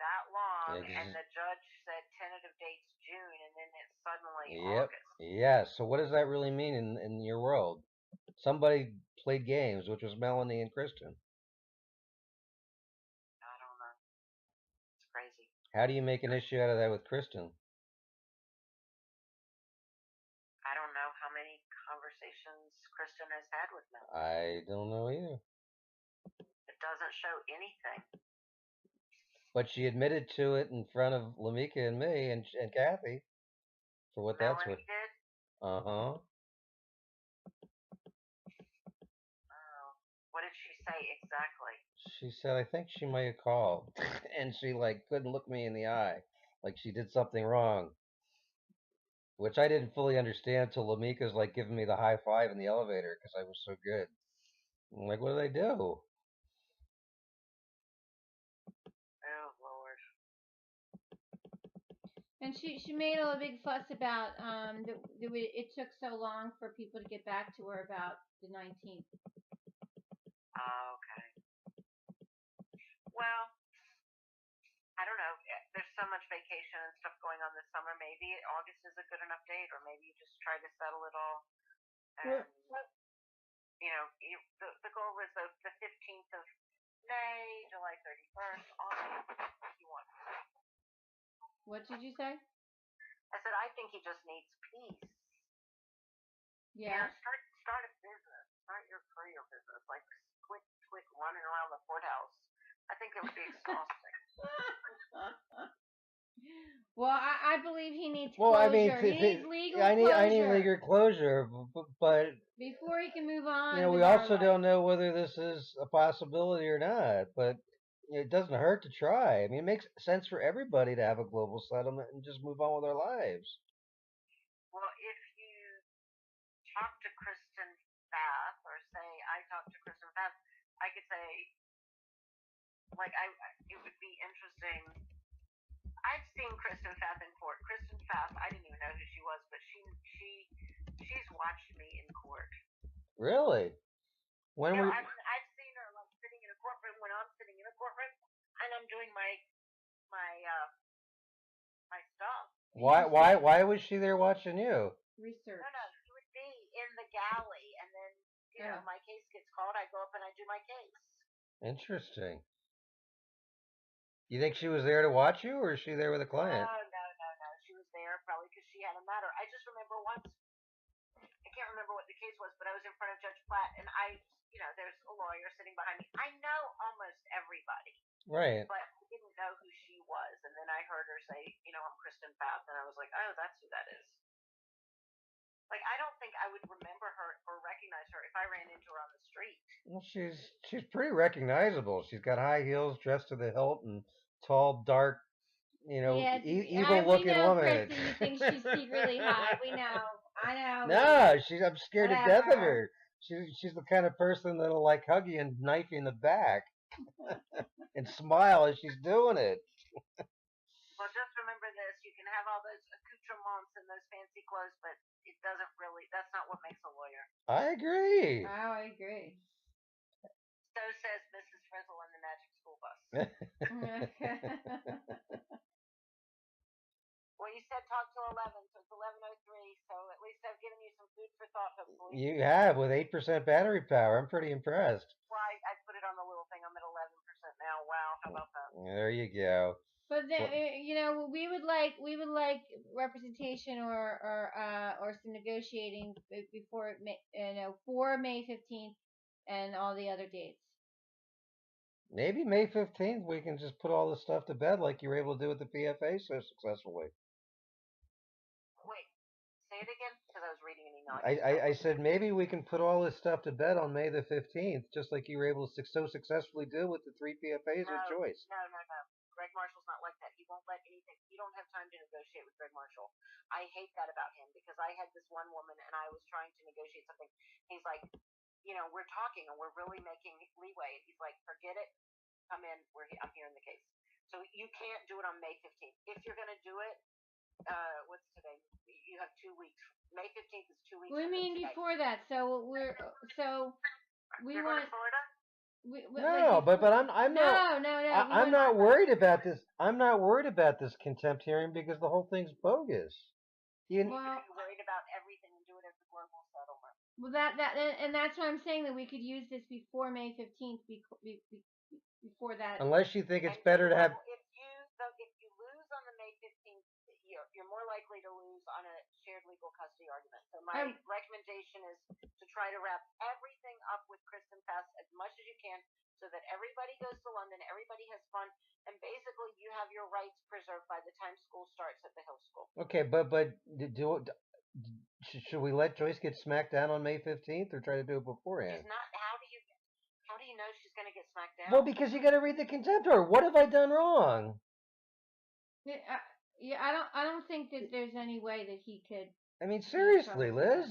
that long, and the judge said tentative date's June, and then it's suddenly August. Yeah. So what does that really mean in your world? Somebody played games, which was Melanie and Christian. I don't know. It's crazy. How do you make an issue out of that with Kristen? I don't know how many conversations Kristen has had with me. I don't know either. It doesn't show anything. But she admitted to it in front of Lamika and me and Kathy, for what that's worth. Melanie did? Uh-huh. Oh. What did she say exactly? She said, I think she might have called. And she, like, couldn't look me in the eye. Like she did something wrong. Which I didn't fully understand till Lamika's, like, giving me the high five in the elevator because I was so good. I'm like, what did I do? Oh, Lord. And she made a big fuss about that it took so long for people to get back to her about the 19th. Okay. Well, I don't know. There's so much vacation and stuff going on this summer. Maybe August is a good enough date, or maybe you just try to settle it all. And, the goal was the 15th of May, July 31st, August. What you want? What did you say? I said, I think he just needs peace. Yeah. Start a business. Start your career business. Like, quit running around the courthouse. I think it would be exhausting. Well, I believe he needs Well, closure. I mean, he needs legal I need closure. legal closure, but before he can move on. we also don't know whether this is a possibility or not. But it doesn't hurt to try. I mean, it makes sense for everybody to have a global settlement and just move on with their lives. Well, if you talk to Kristen Fath, or say I talk to Kristen Fath, I could say, like, it would be interesting. I've seen Kristen Fath in court. Kristen Fath, I didn't even know who she was, but she's watched me in court. Really? When were? I've seen her, like, sitting in a courtroom when I'm sitting in a courtroom, and I'm doing my stuff. Why was she there watching you? Research. No, she would be in the galley, and then my case gets called. I go up and I do my case. Interesting. You think she was there to watch you, or is she there with a client? No. She was there probably because she had a matter. I just remember once, I can't remember what the case was, but I was in front of Judge Platt, and there's a lawyer sitting behind me. I know almost everybody. Right. But I didn't know who she was, and then I heard her say, I'm Kristen Fath, and I was like, oh, that's who that is. Like, I don't think I would remember her or recognize her if I ran into her on the street. Well, she's pretty recognizable. She's got high heels, dressed to the hilt, and tall, dark, evil-looking woman. Kristen, you think she's secretly hot? We know. I know. No, I'm scared to death of her. She's the kind of person that'll, like, hug you and knife you in the back and smile as she's doing it. Well, just remember this: you can have all those accoutrements and those fancy clothes, but it doesn't really. That's not what makes a lawyer. I agree. Oh, I agree. So says Mrs. Frizzle in the Magic School Bus. Well, you said talk till 11, so it's 11:03. So at least I've given you some food for thought, hopefully. You have, with 8% battery power. I'm pretty impressed. Well, I put it on the little thing. I'm at 11% now. Wow, how about that? There you go. But then, we would like representation or some negotiating before for May 15th and all the other dates. Maybe May 15th we can just put all this stuff to bed like you were able to do with the PFA so successfully. Wait, say it again, because I was reading an email. I said maybe we can put all this stuff to bed on May the 15th, just like you were able to so successfully do with the 3 PFAs with Joyce. No. Greg Marshall's not like that. He won't let anything. You don't have time to negotiate with Greg Marshall. I hate that about him, because I had this one woman and I was trying to negotiate something. He's like, we're talking and we're really making leeway. And he's like, forget it. Come in. I'm here in the case. So you can't do it on May 15th. If you're going to do it, what's today? You have 2 weeks. May 15th is 2 weeks. We mean before that. So we you're want. Going to Florida? No, but I'm not. No. I'm not worried about this. I'm not worried about this contempt hearing because the whole thing's bogus. You're worried about everything and do it as a global settlement. Well, that's why I'm saying that we could use this before May 15th, before that. Unless you think it's better to have. If you more likely to lose on a shared legal custody argument. So my recommendation is to try to wrap everything up with Kristen Fast as much as you can, so that everybody goes to London, everybody has fun, and basically you have your rights preserved by the time school starts at the Hill School. Okay, but should we let Joyce get smacked down on May 15th, or try to do it beforehand? She's not. How do you know she's going to get smacked down? Well, because you got to read the contempt order. What have I done wrong? Yeah, I don't think that there's any way that he could. I mean, seriously, Liz.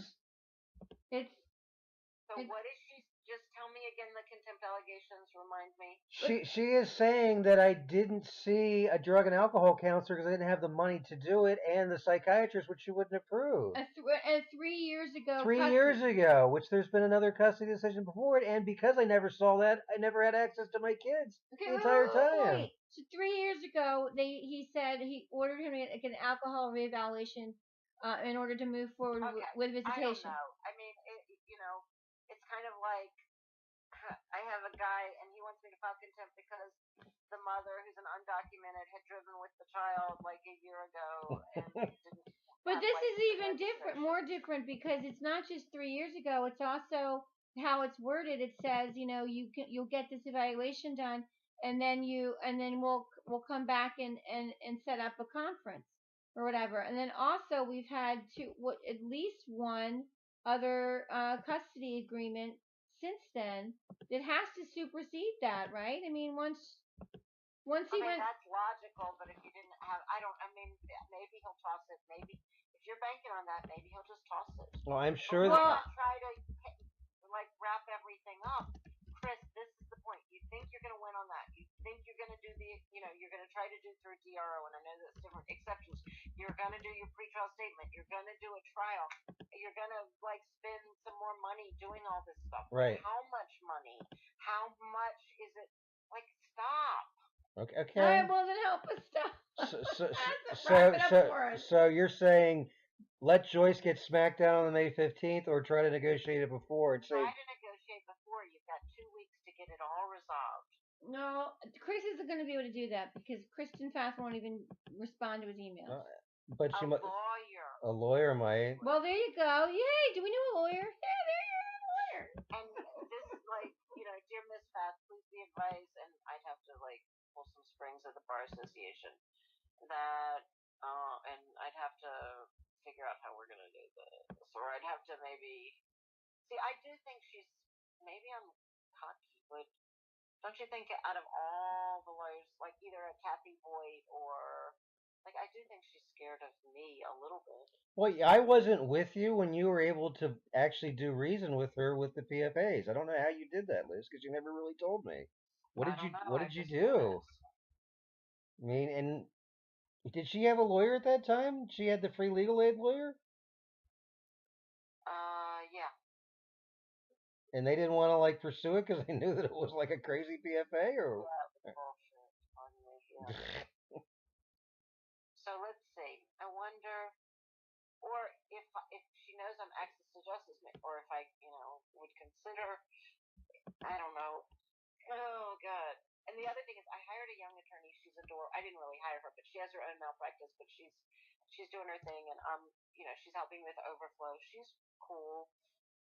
So what is she? Just tell me again the contempt allegations. Remind me. She is saying that I didn't see a drug and alcohol counselor because I didn't have the money to do it, and the psychiatrist, which she wouldn't approve. 3 years ago. 3 years ago, which there's been another custody decision before it, and because I never saw that, I never had access to my kids the entire time. Wait. So 3 years ago, he said he ordered him to get an alcohol reevaluation in order to move forward with visitation. I don't know. I mean, it's kind of like I have a guy and he wants me to file contempt because the mother, who's an undocumented, had driven with the child like a year ago and didn't. But this is even different, more different, because it's not just 3 years ago. It's also how it's worded. It says, you'll get this evaluation done, and then we'll come back and set up a conference or whatever. And then also we've had at least one other custody agreement since then that has to supersede that, right? I mean, once he went. That's logical, but if you didn't have, maybe he'll toss it. Maybe if you're banking on that, maybe he'll just toss it. Well, I'm sure. Not try to wrap everything up. Chris, this is the point. You think you're going to win on that. You think you're going to do you're going to try to do through DRO, and I know there's different exceptions. You're going to do your pretrial statement. You're going to do a trial. You're going to spend some more money doing all this stuff. Right. How much money? How much is it? Stop. Okay. All right, well then help us stop. So you're saying let Joyce get smacked down on the May 15th, or try to negotiate it before and say. Try to negotiate before. You've got 2 weeks to get it all resolved. No, Chris isn't going to be able to do that because Kristen Fast won't even respond to his emails. But she might. A lawyer might. Well, there you go. Yay! Do we know a lawyer? Yeah, there you go, a lawyer. And this is dear Miss Fast, please be advised, and I'd have to pull some strings of the Bar Association that, and I'd have to figure out how we're gonna do this, or I'd have to maybe see. I do think she's maybe I'm cocky, but don't you think out of all the lawyers, either a Kathy Boyd or I do think she's scared of me a little bit. Well, I wasn't with you when you were able to actually do reason with her with the PFAs. I don't know how you did that, Liz, because you never really told me. What did you do? I mean, and did she have a lawyer at that time? She had the free legal aid lawyer? Yeah. And they didn't want to pursue it because they knew that it was a crazy PFA, or? Yeah, bullshit. So let's see. I wonder, or if she knows I'm access to justice, or if I would consider. I don't know. Oh God. And the other thing is, I hired a young attorney. She's adorable. I didn't really hire her, but she has her own malpractice. But she's doing her thing, and she's helping with overflow. She's cool,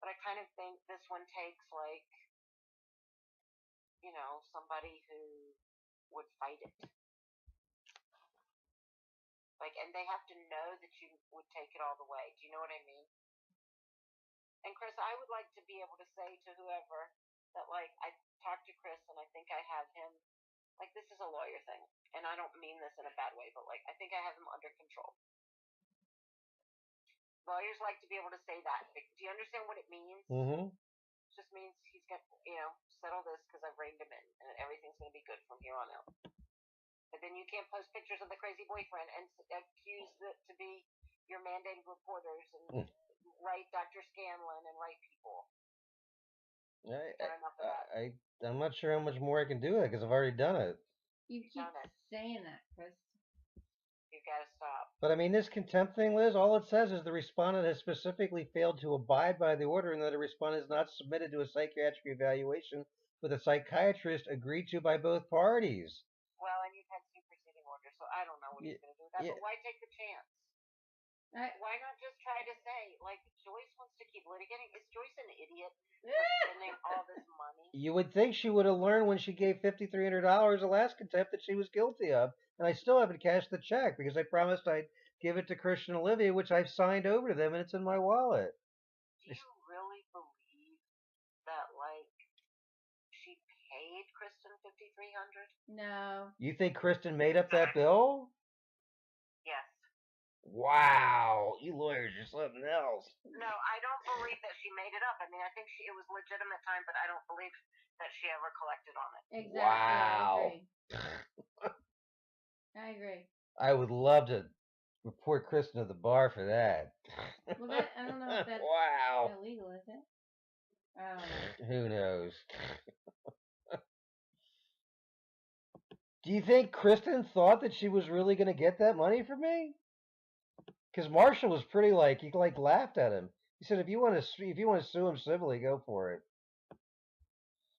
but I kind of think this one takes somebody who would fight it. And they have to know that you would take it all the way. Do you know what I mean? And Chris, I would like to be able to say to whoever that I talked to Chris and I think I have him this is a lawyer thing, and I don't mean this in a bad way, but I think I have him under control. Lawyers like to be able to say that. Do you understand what it means? Mm-hmm. It just means he's going to settle this because I've reined him in, and everything's going to be good from here on out. But then you can't post pictures of the crazy boyfriend and accuse it to be your mandated reporters and write Dr. Scanlon and write people. I'm not sure how much more I can do it because I've already done it. You keep saying that, Chris. You gotta stop. But I mean, this contempt thing, Liz, all it says is the respondent has specifically failed to abide by the order and that the respondent is not submitted to a psychiatric evaluation with a psychiatrist agreed to by both parties. Well, and you've had superseding orders, so I don't know what he's going to do with that. But why take the chance? Why not just try to say, like, Joyce wants to keep litigating? Is Joyce an idiot for spending all this money? You would think she would have learned when she gave $5,300 of last contempt that she was guilty of, and I still haven't cashed the check because I promised I'd give it to Christian and Olivia, which I've signed over to them, and it's in my wallet. Do you really believe that, like, she paid Kristen $5,300? No. You think Kristen made up that bill? Yes. Wow, you lawyers are something else. No, I don't believe that she made it up. I mean, I think it was legitimate time, but I don't believe that she ever collected on it. Exactly. Wow. I agree. I would love to report Kristen to the bar for that. Well, that, I don't know if that's wow. illegal, is it? I don't know. Who knows? Do you think Kristen thought that she was really going to get that money from me? Because Marshall was pretty he laughed at him. He said, if you want to sue him civilly, go for it.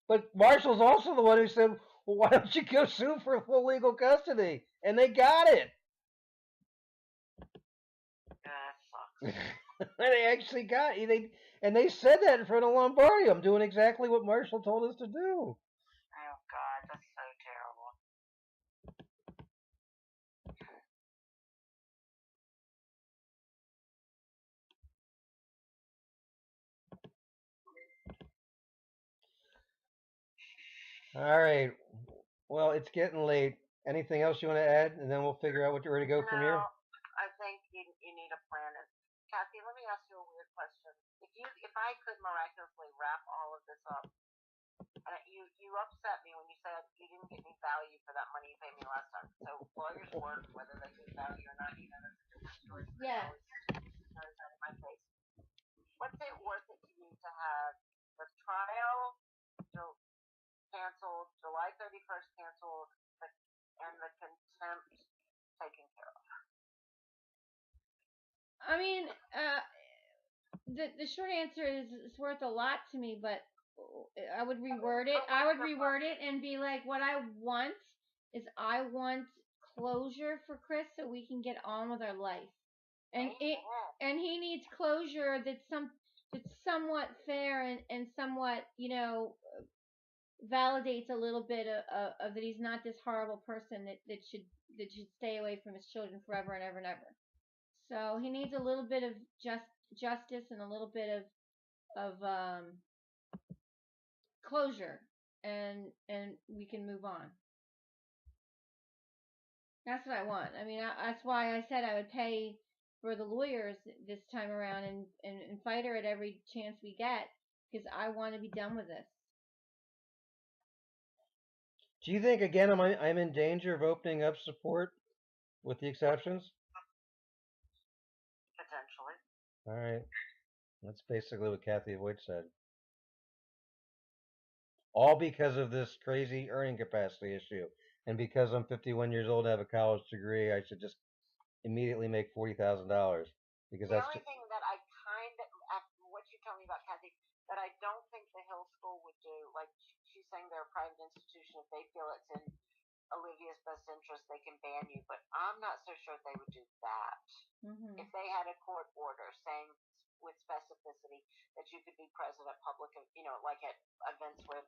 But Marshall's also the one who said, well, why don't you go sue for full legal custody? And they got it. That sucks. They actually got it. They said that in front of Lombardi. I'm doing exactly what Marshall told us to do. Oh, God, that's so terrible. All right. Well, it's getting late. Anything else you want to add? And then we'll figure out where to go from here. I think you need a plan. And Kathy, let me ask you a weird question. If I could miraculously wrap all of this up, you upset me when you said you didn't get any value for that money you paid me last time. So lawyers work, whether they get value or not, that's a different story. Yeah. Always that in my face. What's it worth it to you to have the trial canceled, July 31st canceled, and the contempt taken care of? I mean, the short answer is it's worth a lot to me, but I would reword it. I would reword it and be like, what I want is I want closure for Chris so we can get on with our life. And he needs closure that's somewhat fair and somewhat, validates a little bit of that he's not this horrible person that should stay away from his children forever and ever and ever. So he needs a little bit of justice and a little bit of closure, and we can move on. That's what I want. I mean, that's why I said I would pay for the lawyers this time around and fight her at every chance we get because I want to be done with this. Do you think again I'm in danger of opening up support with the exceptions? Potentially. All right. That's basically what Kathy Voigt said. All because of this crazy earning capacity issue. And because I'm 51 years old and have a college degree, I should just immediately make $40,000. Because the only thing that I after what you told me about Kathy, that I don't think the Hill School would do, like she's saying they're a private institution, if they feel it's in Olivia's best interest, they can ban you. But I'm not so sure they would do that. Mm-hmm. If they had a court order saying with specificity that you could be present at public, like at events where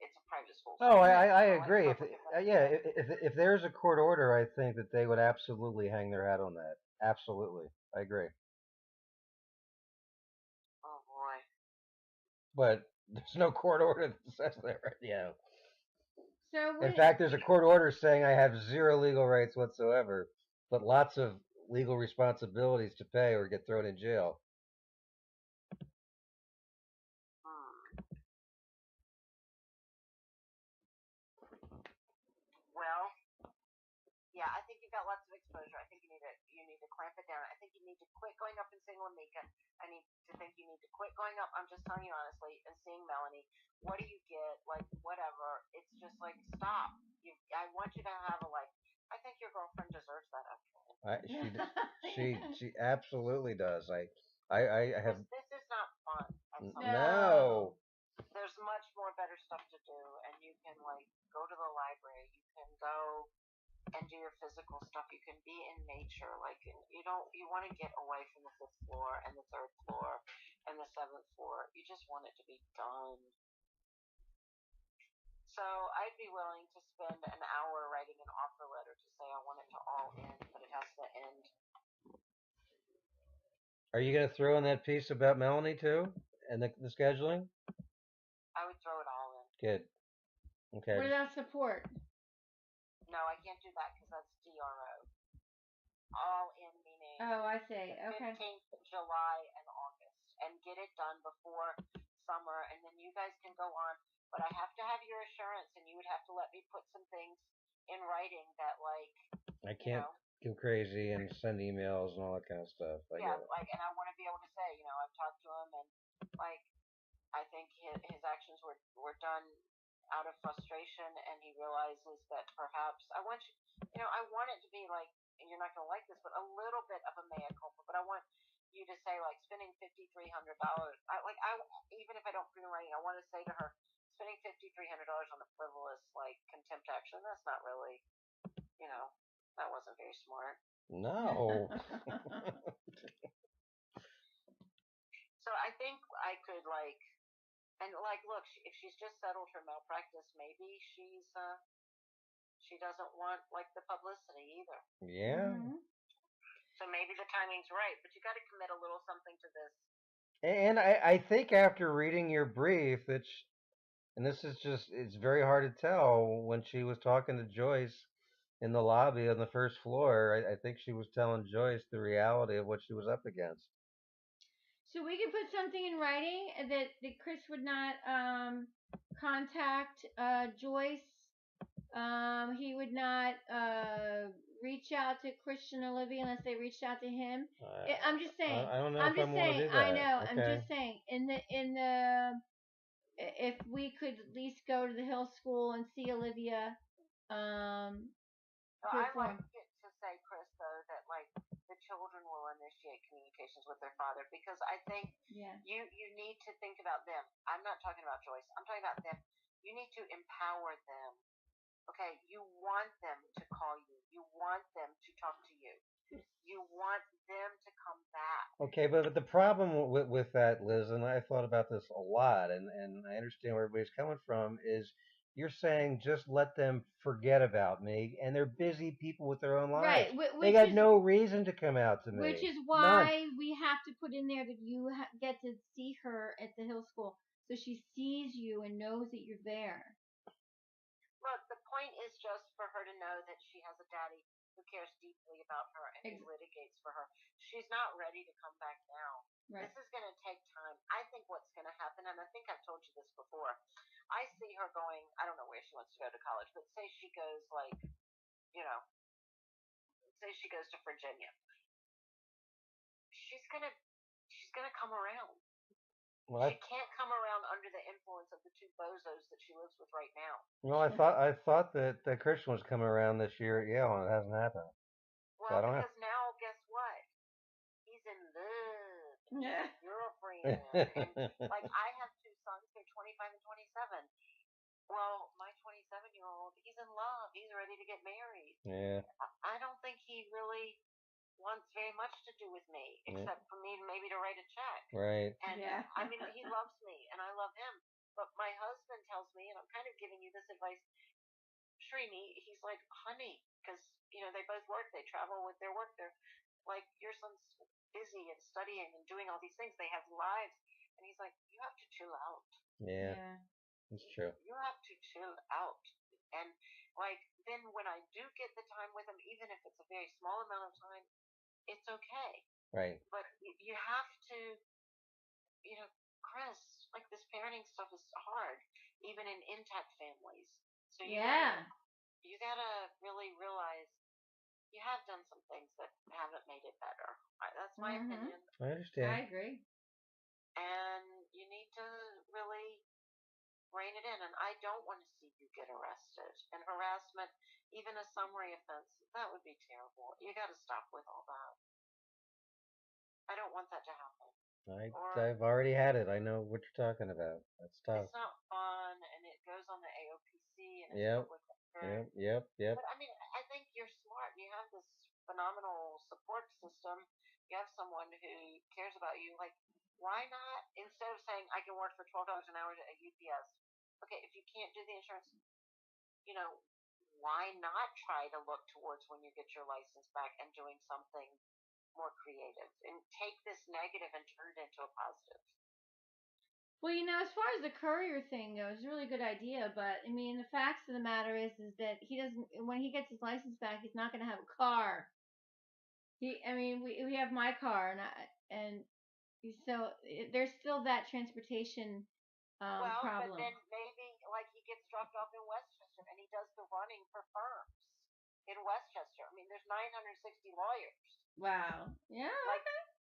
it's a private school. Oh, I agree. If there's a court order, I think that they would absolutely hang their hat on that. Absolutely, I agree. Oh boy. But there's no court order that says that right now. So in fact, there's a court order saying I have zero legal rights whatsoever, but lots of legal responsibilities to pay or get thrown in jail. Well, yeah, I think you've got lots of exposure. I think you need to clamp it down. I think you need to quit going up and seeing Lamika. You need to quit going up. I'm just telling you honestly, and seeing Melanie. What do you get? Like whatever. It's just like stop. I want you to have a life. I think your girlfriend deserves that. Actually, she absolutely does. I have. This is not fun. No. There's much more better stuff to do, and you can like go to the library. You can go and do your physical stuff. You can be in nature. Like you want to get away from the fifth floor and the third floor and the seventh floor. You just want it to be done. So I'd be willing to spend an hour writing an offer letter to say I want it to all end, but it has to end. Are you going to throw in that piece about Melanie too, and the scheduling? I would throw it all in. Good. Okay. What about support? No, I can't do that because that's DRO. All in meaning. Oh, I see. Okay. 15th of July and August, and get it done before summer, and then you guys can go on. But I have to have your assurance, and you would have to let me put some things in writing that, like, I can't go crazy and send emails and all that kind of stuff. Yeah, like, and I want to be able to say, I've talked to him, and like, I think his actions were done out of frustration, and he realizes that perhaps I want I want it to be like, and you're not gonna like this, but a little bit of a mea culpa. But I want you to say, like, spending $5,300. Even if I don't put it in writing, I want to say to her, spending $5,300 on a frivolous, like, contempt action. That's not really, that wasn't very smart. No. So I think I could, like, and like, look, if she's just settled her malpractice, maybe she doesn't want, like, the publicity either. Yeah. Mm-hmm. So maybe the timing's right, but you got to commit a little something to this. And I think after reading your brief that, and this is just, it's very hard to tell when she was talking to Joyce in the lobby on the first floor. I think she was telling Joyce the reality of what she was up against. So we could put something in writing that Chris would not contact Joyce. He would not reach out to Christian and Olivia unless they reached out to him. I'm just saying. I don't know I'm if just I want to saying. do that. I know. Okay. I'm just saying. If we could at least go to the Hill School and see Olivia. So I like it to say, Chris, though, that, like, the children will initiate communications with their father, because I think you need to think about them. I'm not talking about Joyce. I'm talking about them. You need to empower them. Okay, you want them to call you. You want them to talk to you. You want them to come back. Okay, but the problem with that, Liz, and I thought about this a lot, and I understand where everybody's coming from, is you're saying just let them forget about me, and they're busy people with their own lives. Right. They got no reason to come out to me. Which is why we have to put in there that you get to see her at the Hill School, so she sees you and knows that you're there. Look, the point is just for her to know that she has a daddy who cares deeply about her and who litigates for her. She's not ready to come back now. Right. This is going to take time. I think what's going to happen, and I think I've told you this before, I see her going, I don't know where she wants to go to college, but say she goes, like, say she goes to Virginia. She's going to come around. What? She can't come around under the influence of the two bozos that she lives with right now. Well, I thought that Christian was coming around this year at Yale, and it hasn't happened. Well, so because now, guess what? He's in love. Yeah. Girlfriend. And, like, I have two sons. They're 25 and 27. Well, my 27-year-old, he's in love. He's ready to get married. Yeah. I don't think he really wants very much to do with me, except for me maybe to write a check. Right. And I mean, he loves me, and I love him. But my husband tells me, and I'm kind of giving you this advice, Srini, he's like, honey, because, they both work. They travel with their work. They're like, your son's busy and studying and doing all these things. They have lives. And he's like, you have to chill out. Yeah. That's true. You have to chill out. And, like, then when I do get the time with him, even if it's a very small amount of time, it's okay. Right. But you have to, Chris, like, this parenting stuff is hard, even in intact families. So you gotta really realize you have done some things that haven't made it better. That's my opinion. I understand. I agree. And you need to really rein it in. And I don't want to see you get arrested. And harassment, even a summary offense, that would be terrible. You got to stop with all that. I don't want that to happen. I've already had it. I know what you're talking about. That's tough. It's not fun, and it goes on the AOPC, and it's Yep. public record. Yep. But I mean, I think phenomenal support system. You have someone who cares about you. Like, why not, instead of saying I can work for $12 an hour at UPS? Okay, if you can't do the insurance, you know, why not try to look towards when you get your license back and doing something more creative and take this negative and turn it into a positive? Well, as far as the courier thing goes, it's a really good idea. But I mean, the facts of the matter is that he doesn't. When he gets his license back, he's not going to have a car. We have my car, and so there's still that transportation But problem. then maybe like he gets dropped off in Westchester and he does the running for firms in Westchester. I mean, there's 960 lawyers. Wow. Yeah. Like,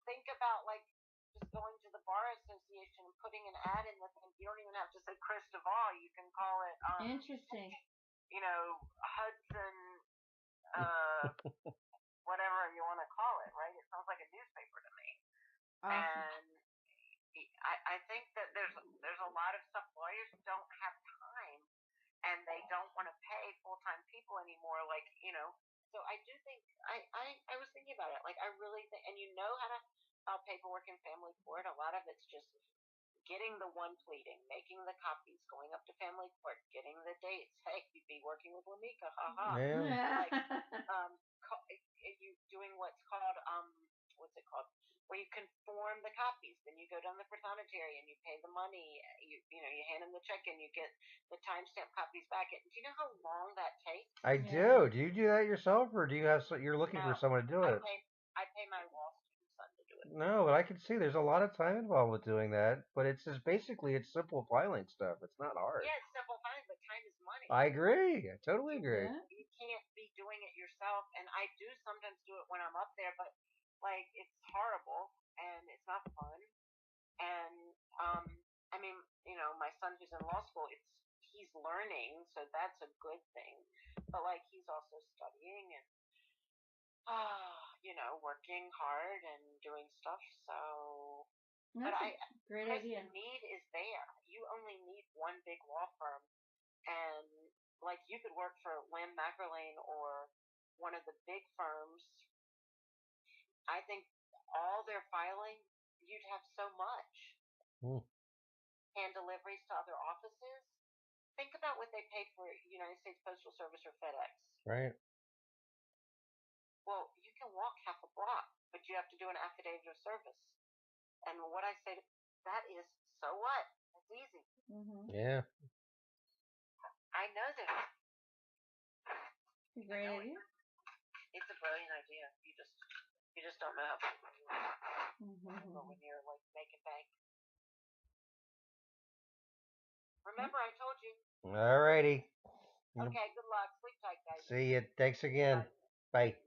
think about like just going to the bar association and putting an ad in the thing. You don't even have to say Chris Duvall. You can call it Interesting. Hudson whatever you want to call it, right? It sounds like a newspaper to me. Awesome. And I think that there's a lot of stuff. Lawyers don't have time, and they don't want to pay full-time people anymore. Like, so I do think I was thinking about it. Like, I really think, and how to file paperwork in family court. A lot of it's just getting the one pleading, making the copies, going up to family court, getting the dates. Hey, you'd be working with Lamika, haha. Yeah. Like, you doing what's called what's it called? Where you conform the copies, then you go down the prothonotary and you pay the money. You hand them the check and you get the timestamp copies back. Do you know how long that takes? I do. Do you do that yourself, or do you have? You're looking for someone to do it? I pay my law student son to do it. No, but I can see there's a lot of time involved with doing that. But it's just basically it's simple filing stuff. It's not hard. Yeah, it's simple filing, but time is money. I agree. I totally agree. You can't be doing it yourself, and I do sometimes do it when I'm up there, but like it's horrible and it's not fun. And I mean, my son who's in law school, he's learning, so that's a good thing. But like he's also studying and working hard and doing stuff. So, That's a great idea. The need is there. You only need one big law firm, and like you could work for Lamb McErlane or one of the big firms. I think all their filing, you'd have so much. Hand deliveries to other offices. Think about what they pay for United States Postal Service or FedEx. Right. Well, you can walk half a block, but you have to do an affidavit of service. And what I say to that is, so what? It's easy. Mm-hmm. Yeah. I know that. Great idea. It's a brilliant idea. You just don't know how to do it. But when you're like making bank. Remember, I told you. Alrighty. Okay, good luck. Sleep tight, guys. See you. Thanks again. Bye.